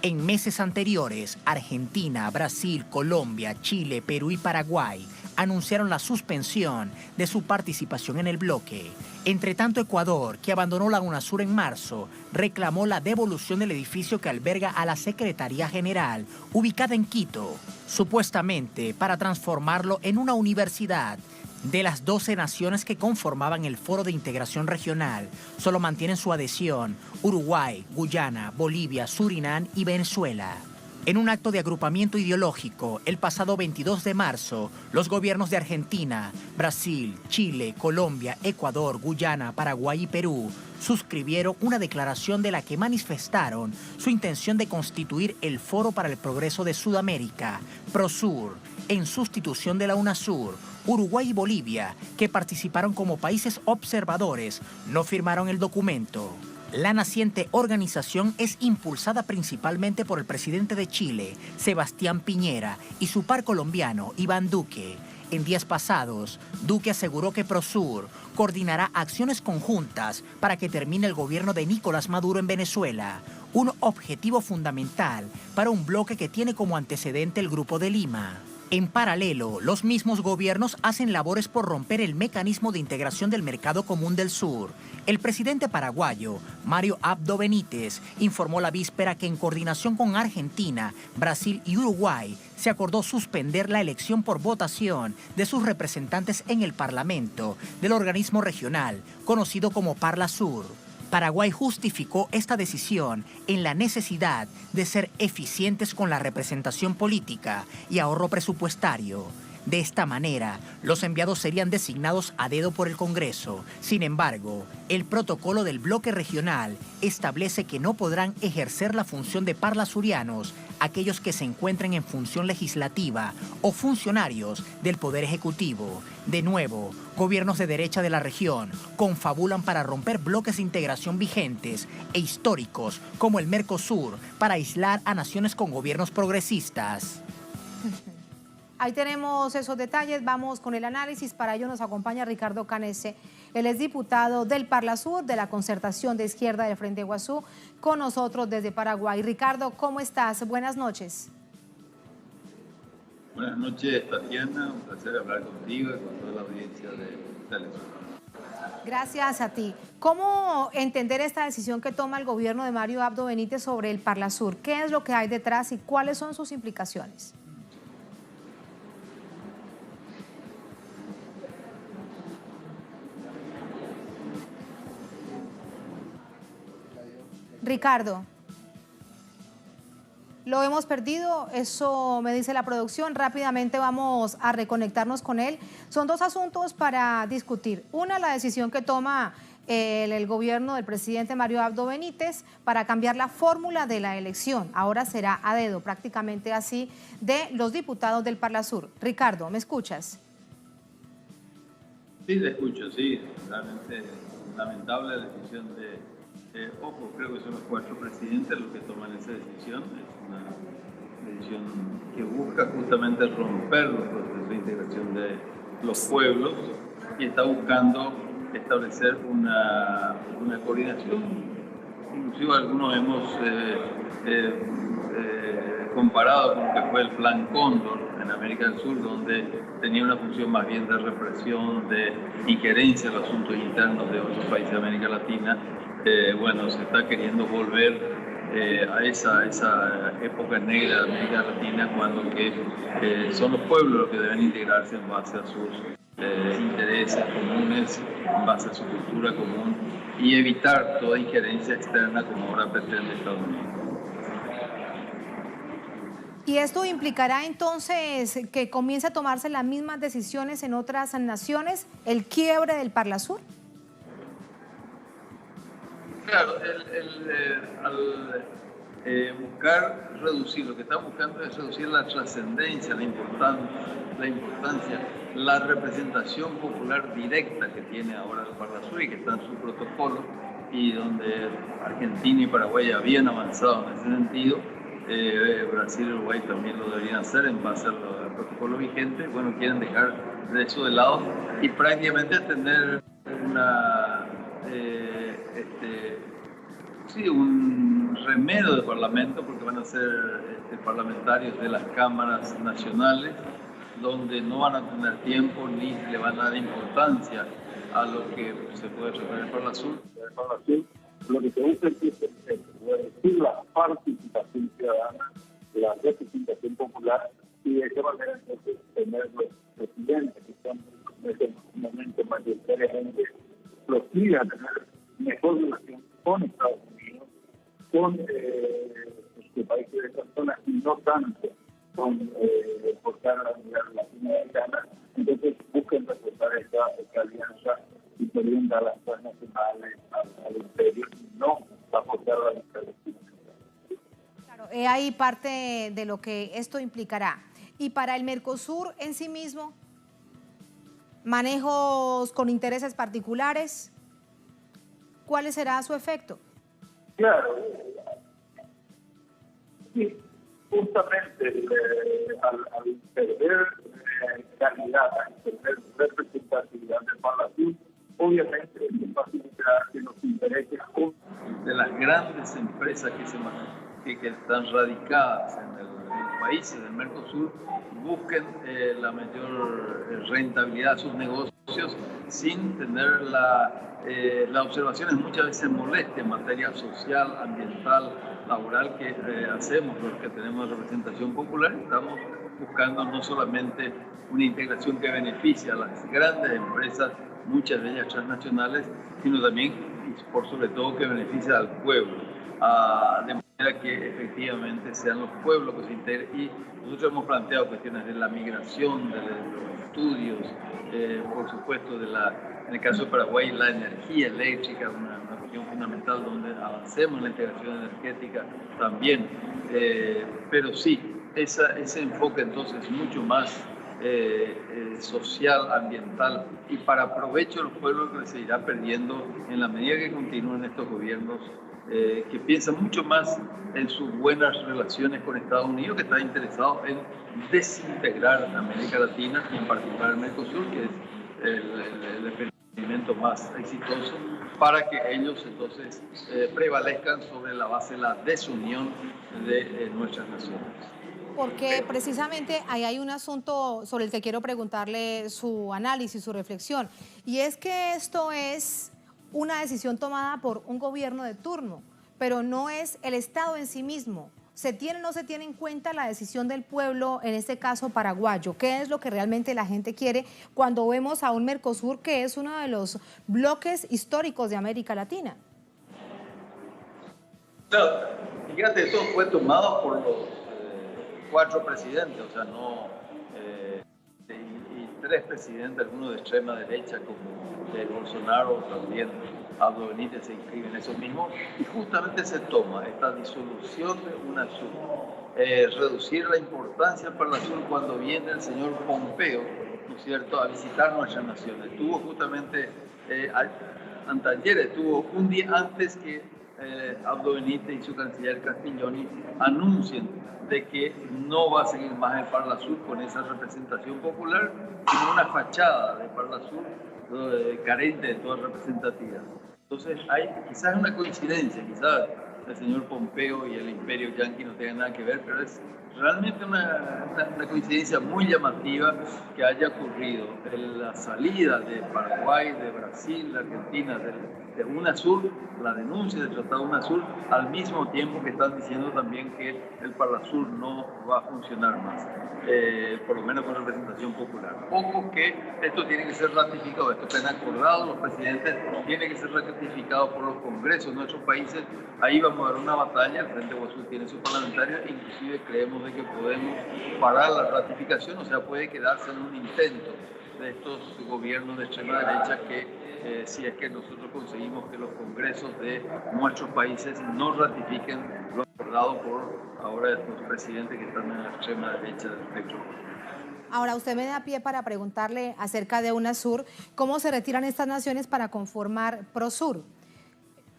En meses anteriores, Argentina, Brasil, Colombia, Chile, Perú y Paraguay anunciaron la suspensión de su participación en el bloque. Entre tanto, Ecuador, que abandonó la UNASUR en marzo, reclamó la devolución del edificio que alberga a la Secretaría General, ubicada en Quito, supuestamente para transformarlo en una universidad. De las 12 naciones que conformaban el Foro de Integración Regional, solo mantienen su adhesión Uruguay, Guyana, Bolivia, Surinam y Venezuela. En un acto de agrupamiento ideológico, el pasado 22 de marzo, los gobiernos de Argentina, Brasil, Chile, Colombia, Ecuador, Guyana, Paraguay y Perú suscribieron una declaración de la que manifestaron su intención de constituir el Foro para el Progreso de Sudamérica, PROSUR, en sustitución de la UNASUR. Uruguay y Bolivia, que participaron como países observadores, no firmaron el documento. La naciente organización es impulsada principalmente por el presidente de Chile, Sebastián Piñera, y su par colombiano, Iván Duque. En días pasados, Duque aseguró que PROSUR coordinará acciones conjuntas para que termine el gobierno de Nicolás Maduro en Venezuela, un objetivo fundamental para un bloque que tiene como antecedente el Grupo de Lima. En paralelo, los mismos gobiernos hacen labores por romper el mecanismo de integración del Mercado Común del Sur. El presidente paraguayo, Mario Abdo Benítez, informó la víspera que en coordinación con Argentina, Brasil y Uruguay, se acordó suspender la elección por votación de sus representantes en el Parlamento del organismo regional, conocido como ParlaSur. Paraguay justificó esta decisión en la necesidad de ser eficientes con la representación política y ahorro presupuestario. De esta manera, los enviados serían designados a dedo por el Congreso. Sin embargo, el protocolo del bloque regional establece que no podrán ejercer la función de parlasurianos aquellos que se encuentren en función legislativa o funcionarios del Poder Ejecutivo. De nuevo, gobiernos de derecha de la región confabulan para romper bloques de integración vigentes e históricos como el Mercosur para aislar a naciones con gobiernos progresistas. Ahí tenemos esos detalles, vamos con el análisis. Para ello nos acompaña Ricardo Canese, él es diputado del ParlaSur, de la Concertación de Izquierda del Frente Guazú, con nosotros desde Paraguay. Ricardo, ¿cómo estás? Buenas noches. Buenas noches, Tatiana, un placer hablar contigo y con toda la audiencia de Telesur. Gracias a ti. ¿Cómo entender esta decisión que toma el gobierno de Mario Abdo Benítez sobre el ParlaSur? ¿Qué es lo que hay detrás y cuáles son sus implicaciones? Ricardo, lo hemos perdido, eso me dice la producción. Rápidamente vamos a reconectarnos con él. Son dos asuntos para discutir. Una, la decisión que toma el gobierno del presidente Mario Abdo Benítez para cambiar la fórmula de la elección. Ahora será a dedo, prácticamente así, de los diputados del ParlaSur. Ricardo, ¿me escuchas? Sí, te escucho, sí. Realmente lamentable la decisión de... ojo, creo que son los 4 presidentes los que toman esa decisión. Es una decisión que busca justamente romper los procesos de integración de los pueblos y está buscando establecer una coordinación. Inclusive algunos hemos comparado con lo que fue el Plan Cóndor en América del Sur, donde tenía una función más bien de represión, de injerencia en los asuntos internos de otros países de América Latina. Bueno, se está queriendo volver a esa época negra de América Latina, cuando son los pueblos los que deben integrarse en base a sus intereses comunes, en base a su cultura común, y evitar toda injerencia externa como ahora pretende Estados Unidos. ¿Y esto implicará entonces que comience a tomarse las mismas decisiones en otras naciones, el quiebre del ParlaSur? Claro, al buscar reducir, lo que están buscando es reducir la trascendencia, la importancia, la representación popular directa que tiene ahora el ParlaSur y que está en su protocolo, y donde Argentina y Paraguay habían avanzado en ese sentido. Brasil y Uruguay también lo deberían hacer en base al protocolo vigente. Bueno, quieren dejar de eso de lado y prácticamente tener una Sí, un remedio de parlamento, porque van a ser parlamentarios de las cámaras nacionales, donde no van a tener tiempo ni le van a dar importancia a lo que se puede resolver para la Sur. Lo que se busca es reducir la participación ciudadana, la representación popular, y de qué manera entonces tener los presidentes que están en este momento mayoritariamente proclives a tener mejor relación con Estados Unidos, con los países de esta zona y no tanto con forzar a la unidad latinoamericana. Entonces busquen reforzar esta alianza y que orienta a las transnacionales al imperio y no a forzar a la unidad latinoamericana. Claro, hay parte de lo que esto implicará. Y para el Mercosur en sí mismo, manejos con intereses particulares, ¿cuál será su efecto? Claro, sí, justamente al perder calidad, al perder representatividad del Parlacén, obviamente es facilitar que los intereses de las grandes empresas que están radicadas en los países del Mercosur busquen la mayor rentabilidad de sus negocios sin tener las observaciones muchas veces molestas en materia social, ambiental, laboral que hacemos los que tenemos representación popular. Estamos buscando no solamente una integración que beneficie a las grandes empresas, muchas de ellas transnacionales, sino también y por sobre todo que beneficie al pueblo, de manera que efectivamente sean los pueblos que se integren. Y nosotros hemos planteado cuestiones de la migración, de los estudios, por supuesto en el caso de Paraguay, la energía eléctrica, una cuestión fundamental donde avancemos en la integración energética también. Pero sí, ese enfoque entonces mucho más social, ambiental y para provecho de los pueblos que se irá perdiendo en la medida que continúen estos gobiernos que piensan mucho más en sus buenas relaciones con Estados Unidos, que está interesado en desintegrar América Latina y en particular el Mercosur, que es el experimento más exitoso, para que ellos entonces prevalezcan sobre la base de la desunión de nuestras naciones. Porque precisamente ahí hay un asunto sobre el que quiero preguntarle su análisis, su reflexión, y es que esto es una decisión tomada por un gobierno de turno, pero no es el Estado en sí mismo. ¿Se tiene o no se tiene en cuenta la decisión del pueblo, en este caso paraguayo? ¿Qué es lo que realmente la gente quiere cuando vemos a un Mercosur que es uno de los bloques históricos de América Latina? Claro, fíjate, esto fue tomado por los 4 presidentes, o sea, no, y 3 presidentes, algunos de extrema derecha, como Bolsonaro, también Aldo Benítez se inscribe en eso mismo, y justamente se toma esta disolución de UNASUR, reducir la importancia para la UNASUR cuando viene el señor Pompeo, ¿no es cierto?, a visitar nuestras naciones. Estuvo justamente, anteayer estuvo un día antes que Aldo Benítez y su canciller Castiglioni anuncien de que no va a seguir más el Parlasur con esa representación popular, sino una fachada de Parlasur carente de toda representatividad. Entonces hay quizás una coincidencia, quizás el señor Pompeo y el imperio yanqui no tengan nada que ver, pero es realmente una coincidencia muy llamativa que haya ocurrido en la salida de Paraguay, de Brasil, de Argentina, de UNASUR, la denuncia del Tratado UNASUR, al mismo tiempo que están diciendo también que el Parlasur no va a funcionar más, por lo menos con representación popular. Ojo que esto tiene que ser ratificado, esto está acordado, los presidentes tiene que ser ratificado por los congresos de nuestros países. Ahí vamos a dar una batalla, el Frente Guazú tiene su parlamentario, inclusive creemos de que podemos parar la ratificación, o sea, puede quedarse en un intento de estos gobiernos de extrema derecha que si es que nosotros conseguimos que los congresos de nuestros países no ratifiquen lo acordado por ahora estos presidentes que están en la extrema derecha del espectro. Ahora, usted me da pie para preguntarle acerca de UNASUR, ¿cómo se retiran estas naciones para conformar PROSUR?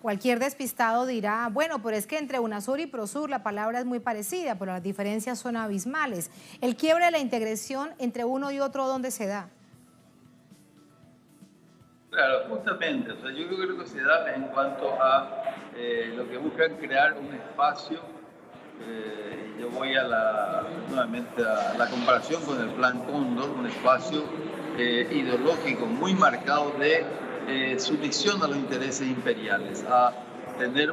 Cualquier despistado dirá, bueno, pero es que entre UNASUR y PROSUR la palabra es muy parecida, pero las diferencias son abismales. El quiebre de la integración entre uno y otro, ¿dónde se da? Claro, justamente, o sea, yo creo que lo que se da en cuanto a lo que buscan crear un espacio, yo voy nuevamente a la comparación con el Plan Cóndor, un espacio ideológico muy marcado de sumisión a los intereses imperiales, a tener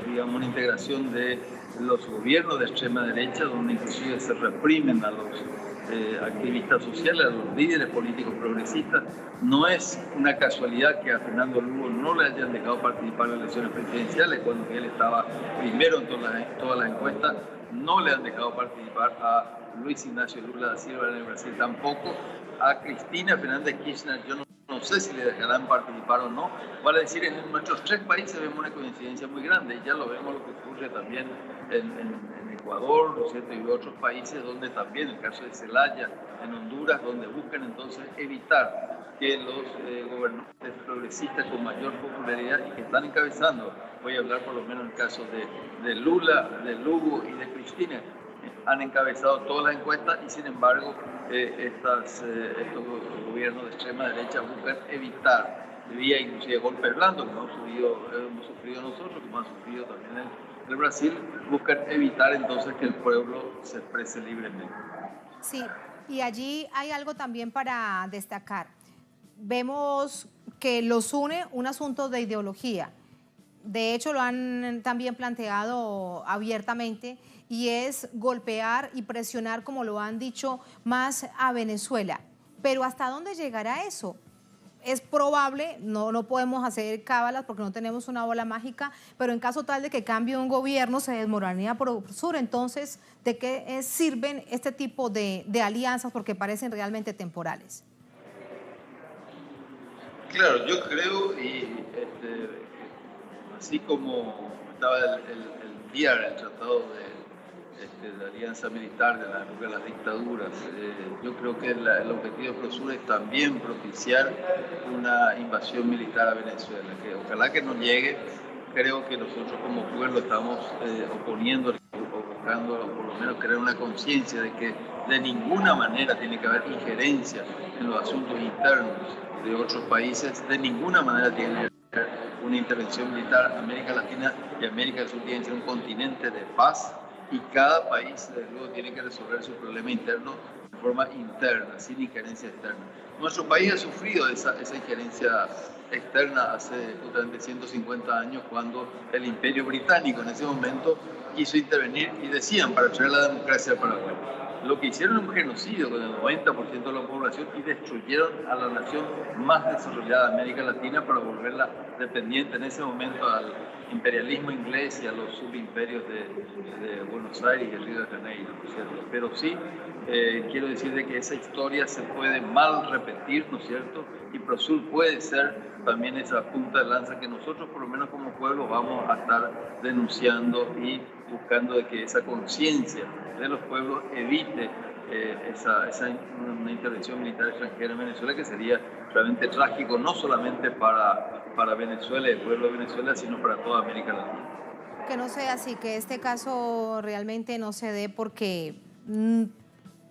digamos, una integración de los gobiernos de extrema derecha, donde inclusive se reprimen a los activistas sociales, a los líderes políticos progresistas. No es una casualidad que a Fernando Lugo no le hayan dejado participar en las elecciones presidenciales cuando él estaba primero en todas las encuestas. No le han dejado participar a Luis Ignacio Lula da Silva en el Brasil tampoco. A Cristina Fernández Kirchner yo no sé si le dejarán participar o no. Vale decir, en nuestros 3 países vemos una coincidencia muy grande, y ya lo vemos lo que ocurre también en Ecuador, ¿no es cierto? Y otros países donde también, el caso de Celaya, en Honduras, donde buscan entonces evitar que los gobernantes progresistas con mayor popularidad y que están encabezando, voy a hablar por lo menos en el caso de Lula, de Lugo y de Cristina, han encabezado todas las encuestas y sin embargo estos gobiernos de extrema derecha buscan evitar, vía inclusive golpes blandos como hemos sufrido nosotros, como han sufrido también en el Brasil, buscan evitar entonces que el pueblo se exprese libremente. Sí, y allí hay algo también para destacar. Vemos que los une un asunto de ideología. De hecho, lo han también planteado abiertamente, y es golpear y presionar, como lo han dicho, más a Venezuela. Pero ¿hasta dónde llegará eso? Es probable, no podemos hacer cábalas porque no tenemos una bola mágica, pero en caso tal de que cambie un gobierno, se desmoronaría por sur. Entonces, ¿de qué sirven este tipo de alianzas? Porque parecen realmente temporales. Claro, yo creo, y así como estaba el DIAR, el Tratado de Alianza Militar de la época de las dictaduras, yo creo que el objetivo de Prosur es también propiciar una invasión militar a Venezuela, que ojalá que no llegue. Creo que nosotros como pueblo estamos oponiendo o buscando, o por lo menos crear una conciencia de que de ninguna manera tiene que haber injerencia en los asuntos internos de otros países, de ninguna manera tiene que haber una intervención militar. América Latina y América del Sur tienen que ser un continente de paz, y cada país, desde luego, tiene que resolver su problema interno de forma interna, sin injerencia externa. Nuestro país ha sufrido esa injerencia externa hace justamente 150 años, cuando el Imperio Británico en ese momento quiso intervenir y decían, para traer la democracia al Paraguay. Lo que hicieron es un genocidio con el 90% de la población y destruyeron a la nación más desarrollada de América Latina para volverla dependiente en ese momento al imperialismo inglés y a los subimperios de Buenos Aires y Río de Janeiro, ¿no es cierto? Pero sí, quiero decir de que esa historia se puede mal repetir, ¿no es cierto? Y Prosur puede ser también esa punta de lanza que nosotros, por lo menos como pueblo, vamos a estar denunciando y buscando de que esa conciencia de los pueblos evite una intervención militar extranjera en Venezuela, que sería realmente trágico, no solamente para Venezuela y el pueblo de Venezuela, sino para toda América Latina. Que no sea así, que este caso realmente no se dé, porque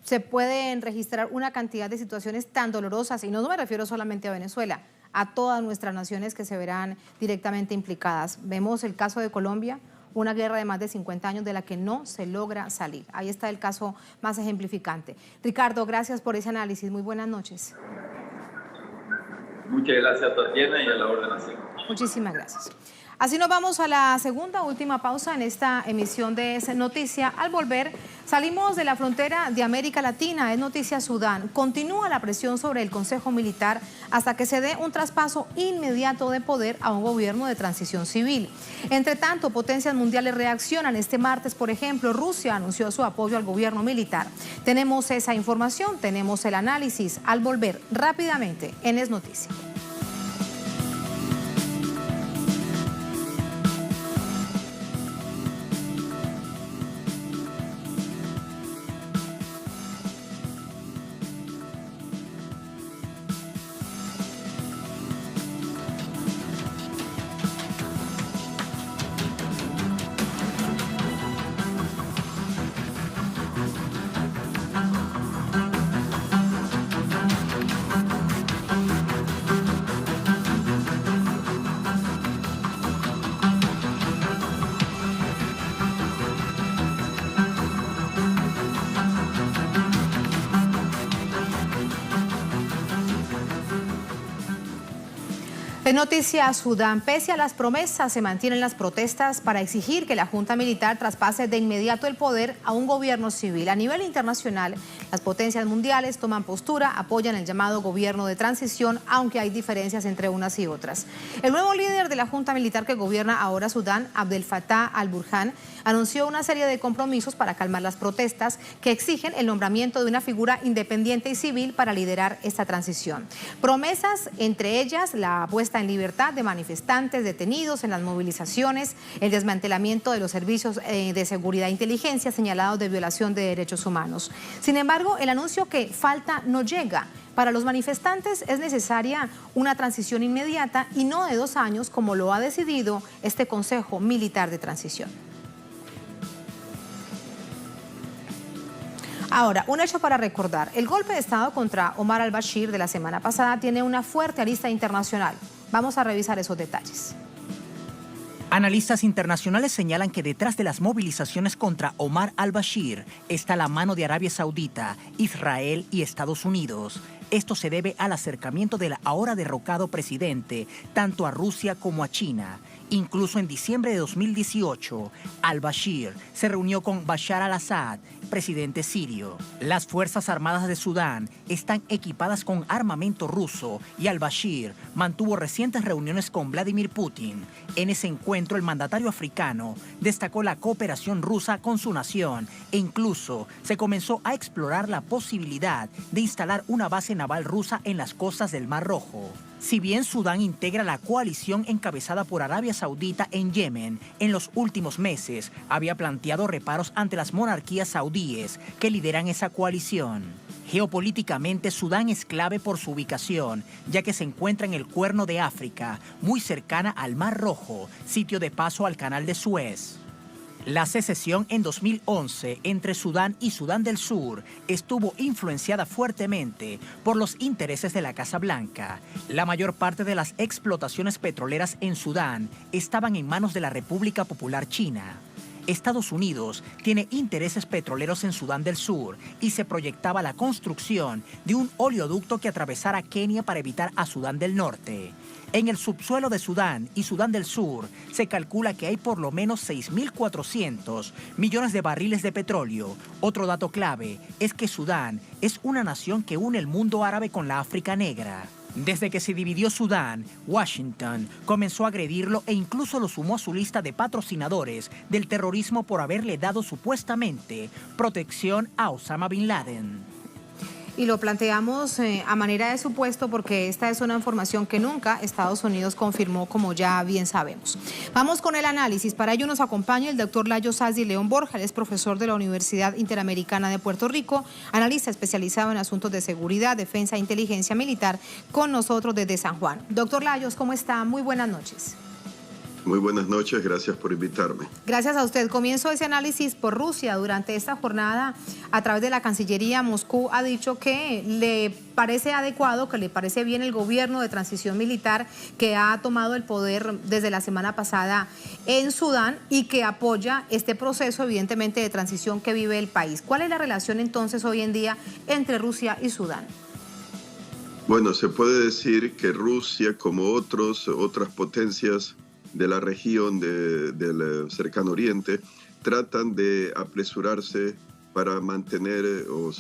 se pueden registrar una cantidad de situaciones tan dolorosas, y no me refiero solamente a Venezuela, a todas nuestras naciones que se verán directamente implicadas. Vemos el caso de Colombia, una guerra de más de 50 años de la que no se logra salir. Ahí está el caso más ejemplificante. Ricardo, gracias por ese análisis. Muy buenas noches. Muchas gracias, Tatiana, y a la orden así. Muchísimas gracias. Así nos vamos a la segunda, última pausa en esta emisión de Es Noticia. Al volver, salimos de la frontera de América Latina. Es noticia Sudán. Continúa la presión sobre el Consejo Militar hasta que se dé un traspaso inmediato de poder a un gobierno de transición civil. Entre tanto, potencias mundiales reaccionan. Este martes, por ejemplo, Rusia anunció su apoyo al gobierno militar. Tenemos esa información, tenemos el análisis. Al volver rápidamente en Es Noticia. En noticias, Sudán, pese a las promesas, se mantienen las protestas para exigir que la Junta Militar traspase de inmediato el poder a un gobierno civil. A nivel internacional, las potencias mundiales toman postura, apoyan el llamado gobierno de transición, aunque hay diferencias entre unas y otras. El nuevo líder de la Junta Militar que gobierna ahora Sudán, Abdel Fattah al-Burhan, anunció una serie de compromisos para calmar las protestas que exigen el nombramiento de una figura independiente y civil para liderar esta transición. Promesas, entre ellas la puesta en libertad de manifestantes detenidos en las movilizaciones, el desmantelamiento de los servicios de seguridad e inteligencia señalados de violación de derechos humanos. Sin embargo, el anuncio que falta no llega. Para los manifestantes es necesaria una transición inmediata y no de 2 años, como lo ha decidido este Consejo Militar de Transición. Ahora, un hecho para recordar. El golpe de Estado contra Omar al-Bashir de la semana pasada tiene una fuerte arista internacional. Vamos a revisar esos detalles. Analistas internacionales señalan que detrás de las movilizaciones contra Omar al-Bashir está la mano de Arabia Saudita, Israel y Estados Unidos. Esto se debe al acercamiento del ahora derrocado presidente tanto a Rusia como a China. Incluso en diciembre de 2018, al-Bashir se reunió con Bashar al-Assad, presidente sirio. Las Fuerzas Armadas de Sudán están equipadas con armamento ruso y al-Bashir mantuvo recientes reuniones con Vladimir Putin. En ese encuentro, el mandatario africano destacó la cooperación rusa con su nación e incluso se comenzó a explorar la posibilidad de instalar una base naval rusa en las costas del Mar Rojo. Si bien Sudán integra la coalición encabezada por Arabia Saudita en Yemen, en los últimos meses había planteado reparos ante las monarquías saudíes que lideran esa coalición. Geopolíticamente, Sudán es clave por su ubicación, ya que se encuentra en el Cuerno de África, muy cercana al Mar Rojo, sitio de paso al Canal de Suez. La secesión en 2011 entre Sudán y Sudán del Sur estuvo influenciada fuertemente por los intereses de la Casa Blanca. La mayor parte de las explotaciones petroleras en Sudán estaban en manos de la República Popular China. Estados Unidos tiene intereses petroleros en Sudán del Sur y se proyectaba la construcción de un oleoducto que atravesara Kenia para evitar a Sudán del Norte. En el subsuelo de Sudán y Sudán del Sur se calcula que hay por lo menos 6.400 millones de barriles de petróleo. Otro dato clave es que Sudán es una nación que une el mundo árabe con la África negra. Desde que se dividió Sudán, Washington comenzó a agredirlo e incluso lo sumó a su lista de patrocinadores del terrorismo por haberle dado supuestamente protección a Osama Bin Laden. Y lo planteamos a manera de supuesto porque esta es una información que nunca Estados Unidos confirmó, como ya bien sabemos. Vamos con el análisis. Para ello nos acompaña el doctor Layo Sasdi León Borja. Él es profesor de la Universidad Interamericana de Puerto Rico, analista especializado en asuntos de seguridad, defensa e inteligencia militar, con nosotros desde San Juan. Doctor Layos, ¿cómo está? Muy buenas noches. Muy buenas noches, gracias por invitarme. Gracias a usted. Comienzo ese análisis por Rusia. Durante esta jornada, a través de la Cancillería, Moscú ha dicho que le parece adecuado, que le parece bien el gobierno de transición militar que ha tomado el poder desde la semana pasada en Sudán y que apoya este proceso, evidentemente, de transición que vive el país. ¿Cuál es la relación entonces hoy en día entre Rusia y Sudán? Bueno, se puede decir que Rusia, como otras potencias de la región del cercano oriente, tratan de apresurarse para mantener o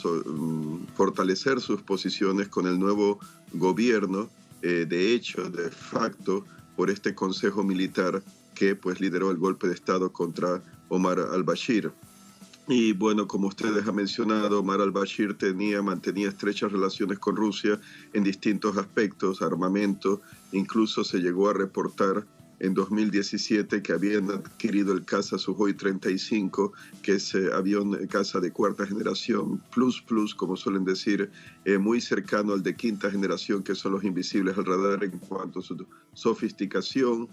fortalecer sus posiciones con el nuevo gobierno, de hecho, de facto, por este Consejo Militar que pues lideró el golpe de Estado contra Omar al-Bashir. Y bueno, como ustedes han mencionado, Omar al-Bashir mantenía estrechas relaciones con Rusia en distintos aspectos, armamento, incluso se llegó a reportar en 2017 que habían adquirido el caza Sukhoi 35, que es avión caza de cuarta generación, plus, como suelen decir, muy cercano al de quinta generación, que son los invisibles al radar en cuanto a su sofisticación.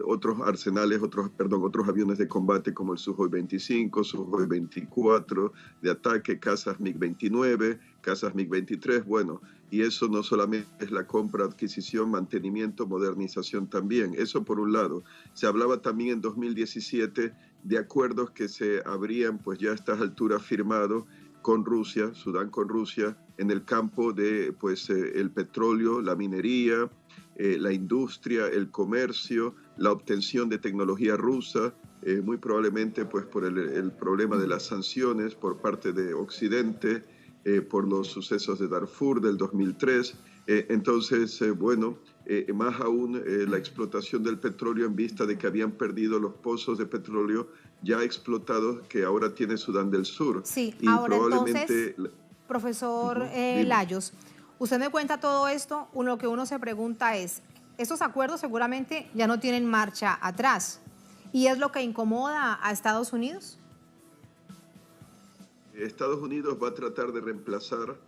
Otros arsenales, otros aviones de combate como el Sukhoi 25, Sukhoi 24 de ataque, cazas MiG-29, cazas MiG-23, bueno, y eso no solamente es la compra, adquisición, mantenimiento, modernización también, eso por un lado. Se hablaba también en 2017 de acuerdos que se habrían pues ya a estas alturas firmado con Rusia, Sudán con Rusia, en el campo de pues el petróleo, la minería, la industria, el comercio, la obtención de tecnología rusa, muy probablemente pues por el problema de las sanciones por parte de Occidente, por los sucesos de Darfur del 2003. Entonces, más aún la explotación del petróleo en vista de que habían perdido los pozos de petróleo ya explotados que ahora tiene Sudán del Sur. Sí, y ahora probablemente, entonces, profesor Layos, usted me cuenta todo esto, lo que uno se pregunta es, estos acuerdos seguramente ya no tienen marcha atrás, ¿y es lo que incomoda a Estados Unidos? Estados Unidos va a tratar de reemplazar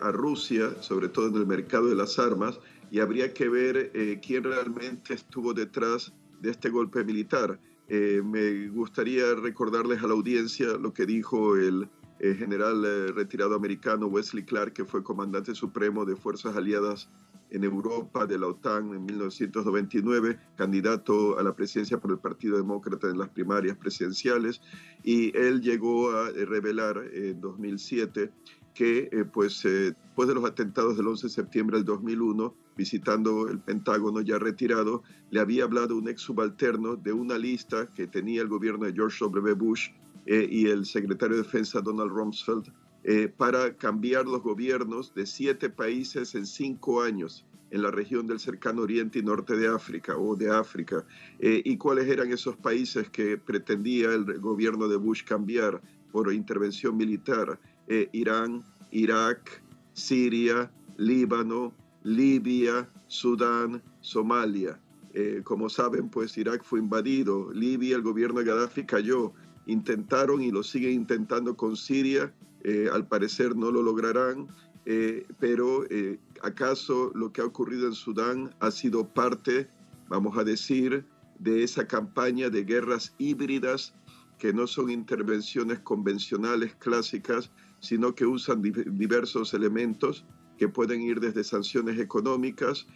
a Rusia, sobre todo en el mercado de las armas, y habría que ver quién realmente estuvo detrás de este golpe militar. Me gustaría recordarles a la audiencia lo que dijo el general retirado americano Wesley Clark, que fue comandante supremo de Fuerzas Aliadas en Europa de la OTAN en 1999, candidato a la presidencia por el Partido Demócrata en las primarias presidenciales, y él llegó a revelar en 2007 que después de los atentados del 11 de septiembre del 2001, visitando el Pentágono ya retirado, le había hablado un ex subalterno de una lista que tenía el gobierno de George W. Bush y el secretario de Defensa Donald Rumsfeld para cambiar los gobiernos de 7 países en 5 años en la región del cercano oriente y norte de África o de África. ¿Y cuáles eran esos países que pretendía el gobierno de Bush cambiar por intervención militar? Irán, Irak, Siria, Líbano, Libia, Sudán, Somalia. Como saben, pues Irak fue invadido, Libia, el gobierno de Gaddafi cayó. Intentaron y lo siguen intentando con Siria, al parecer no lo lograrán, pero ¿acaso lo que ha ocurrido en Sudán ha sido parte, vamos a decir, de esa campaña de guerras híbridas que no son intervenciones convencionales clásicas, sino que usan diversos elementos que pueden ir desde sanciones económicas,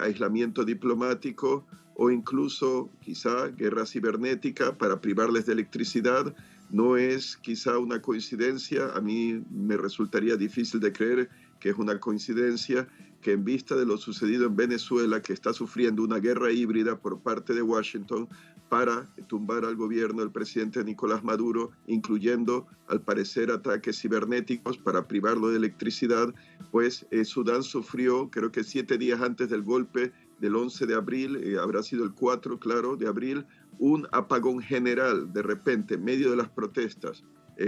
aislamiento diplomático o incluso quizá guerra cibernética para privarles de electricidad? No es quizá una coincidencia, a mí me resultaría difícil de creer que es una coincidencia que en vista de lo sucedido en Venezuela, que está sufriendo una guerra híbrida por parte de Washington para tumbar al gobierno del presidente Nicolás Maduro, incluyendo al parecer ataques cibernéticos para privarlo de electricidad, pues Sudán sufrió, creo que 7 días antes del golpe del 11 de abril, habrá sido el 4, claro, de abril, un apagón general de repente en medio de las protestas,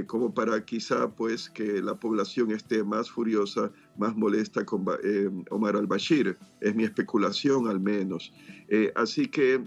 como para quizá pues que la población esté más furiosa, más molesta con Omar al-Bashir. Es mi especulación al menos. Así que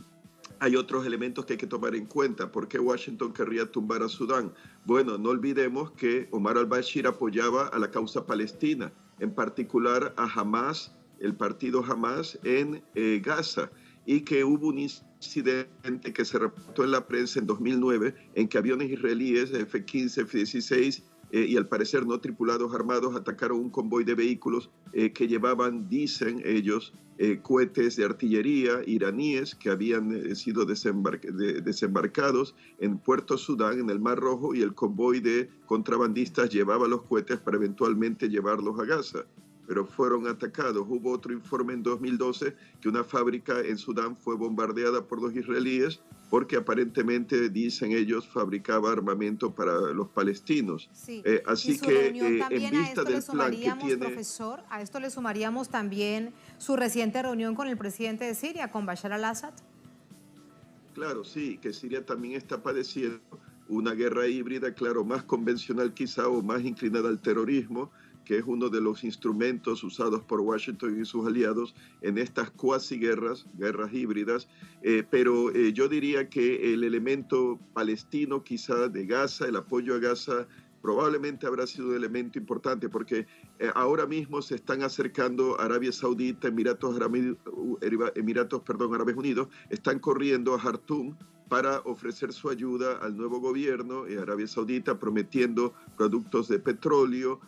hay otros elementos que hay que tomar en cuenta. ¿Por qué Washington querría tumbar a Sudán? Bueno, no olvidemos que Omar al-Bashir apoyaba a la causa palestina, en particular a Hamas, el partido Hamas en Gaza, y que hubo un incidente que se reportó en la prensa en 2009 en que aviones israelíes F-15, F-16 y al parecer no tripulados armados atacaron un convoy de vehículos que llevaban, dicen ellos, cohetes de artillería iraníes que habían sido desembarcados en Puerto Sudán, en el Mar Rojo, y el convoy de contrabandistas llevaba los cohetes para eventualmente llevarlos a Gaza, pero fueron atacados. Hubo otro informe en 2012 que una fábrica en Sudán fue bombardeada por los israelíes porque aparentemente, dicen ellos, fabricaba armamento para los palestinos. Sí. Así que en vista del plan que tiene... Profesor, a esto le sumaríamos también su reciente reunión con el presidente de Siria, con Bashar al-Assad. Claro, sí, que Siria también está padeciendo una guerra híbrida, claro, más convencional quizá o más inclinada al terrorismo, que es uno de los instrumentos usados por Washington y sus aliados en estas cuasi guerras híbridas, pero yo diría que el elemento palestino quizá de Gaza, el apoyo a Gaza, probablemente habrá sido un elemento importante porque ahora mismo se están acercando Arabia Saudita, Emiratos Árabes Unidos, están corriendo a Jartum para ofrecer su ayuda al nuevo gobierno de Arabia Saudita, prometiendo productos de petróleo,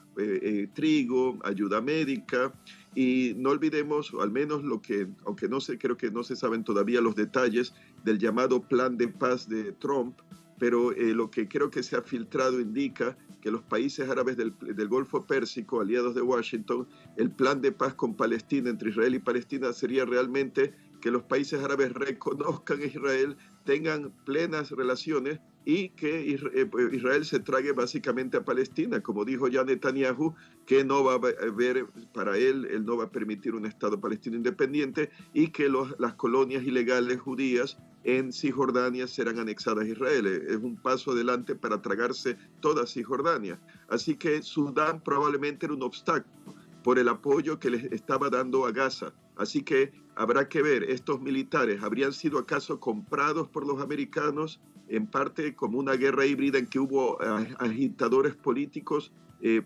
trigo, ayuda médica. Y no olvidemos, al menos lo que, aunque no sé, creo que no se saben todavía los detalles del llamado plan de paz de Trump, pero lo que creo que se ha filtrado indica que los países árabes del Golfo Pérsico, aliados de Washington, el plan de paz con Palestina, entre Israel y Palestina, sería realmente que los países árabes reconozcan a Israel, tengan plenas relaciones y que Israel se trague básicamente a Palestina, como dijo ya Netanyahu, que no va a haber, para él no va a permitir un Estado palestino independiente y que las colonias ilegales judías en Cisjordania serán anexadas a Israel. Es un paso adelante para tragarse toda Cisjordania. Así que Sudán probablemente era un obstáculo por el apoyo que les estaba dando a Gaza. Así que habrá que ver, estos militares, ¿habrían sido acaso comprados por los americanos? En parte como una guerra híbrida en que hubo agitadores políticos,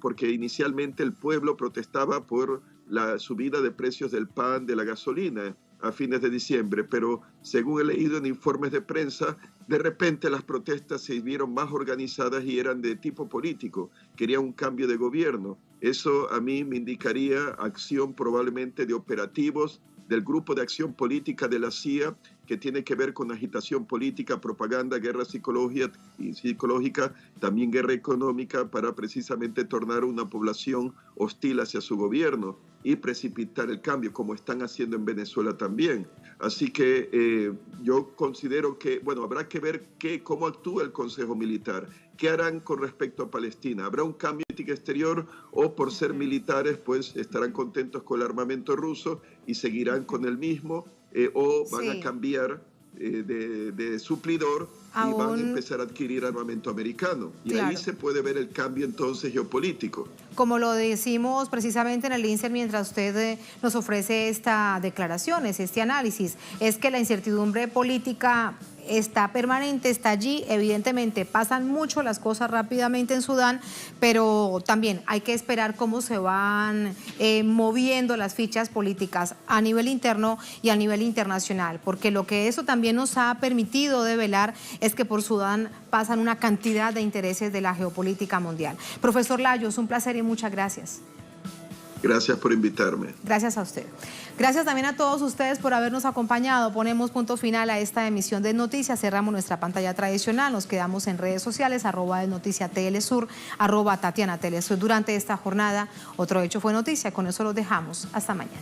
porque inicialmente el pueblo protestaba por la subida de precios del pan, de la gasolina, a fines de diciembre, pero según he leído en informes de prensa, de repente las protestas se vieron más organizadas y eran de tipo político, querían un cambio de gobierno. Eso a mí me indicaría acción probablemente de operativos del Grupo de Acción Política de la CIA, que tiene que ver con agitación política, propaganda, guerra psicológica, también guerra económica, para precisamente tornar una población hostil hacia su gobierno y precipitar el cambio, como están haciendo en Venezuela también. Así que yo considero que, bueno, habrá que ver cómo actúa el Consejo Militar, qué harán con respecto a Palestina. ¿Habrá un cambio de política exterior o por ser militares pues estarán contentos con el armamento ruso y seguirán con el mismo o van a cambiar de suplidor y van a empezar a adquirir armamento americano? Y ahí se puede ver el cambio entonces geopolítico. Como lo decimos precisamente en el INSER mientras usted nos ofrece estas declaraciones, este análisis, es que la incertidumbre política está permanente, está allí, evidentemente pasan mucho las cosas rápidamente en Sudán, pero también hay que esperar cómo se van moviendo las fichas políticas a nivel interno y a nivel internacional, porque lo que eso también nos ha permitido develar es que por Sudán pasan una cantidad de intereses de la geopolítica mundial. Profesor Layos, un placer y muchas gracias. Gracias por invitarme. Gracias a usted. Gracias también a todos ustedes por habernos acompañado. Ponemos punto final a esta emisión de Noticias. Cerramos nuestra pantalla tradicional. Nos quedamos en redes sociales, @Noticia-Telesur, @TatianaTelesur. Durante esta jornada, otro hecho fue noticia. Con eso los dejamos. Hasta mañana.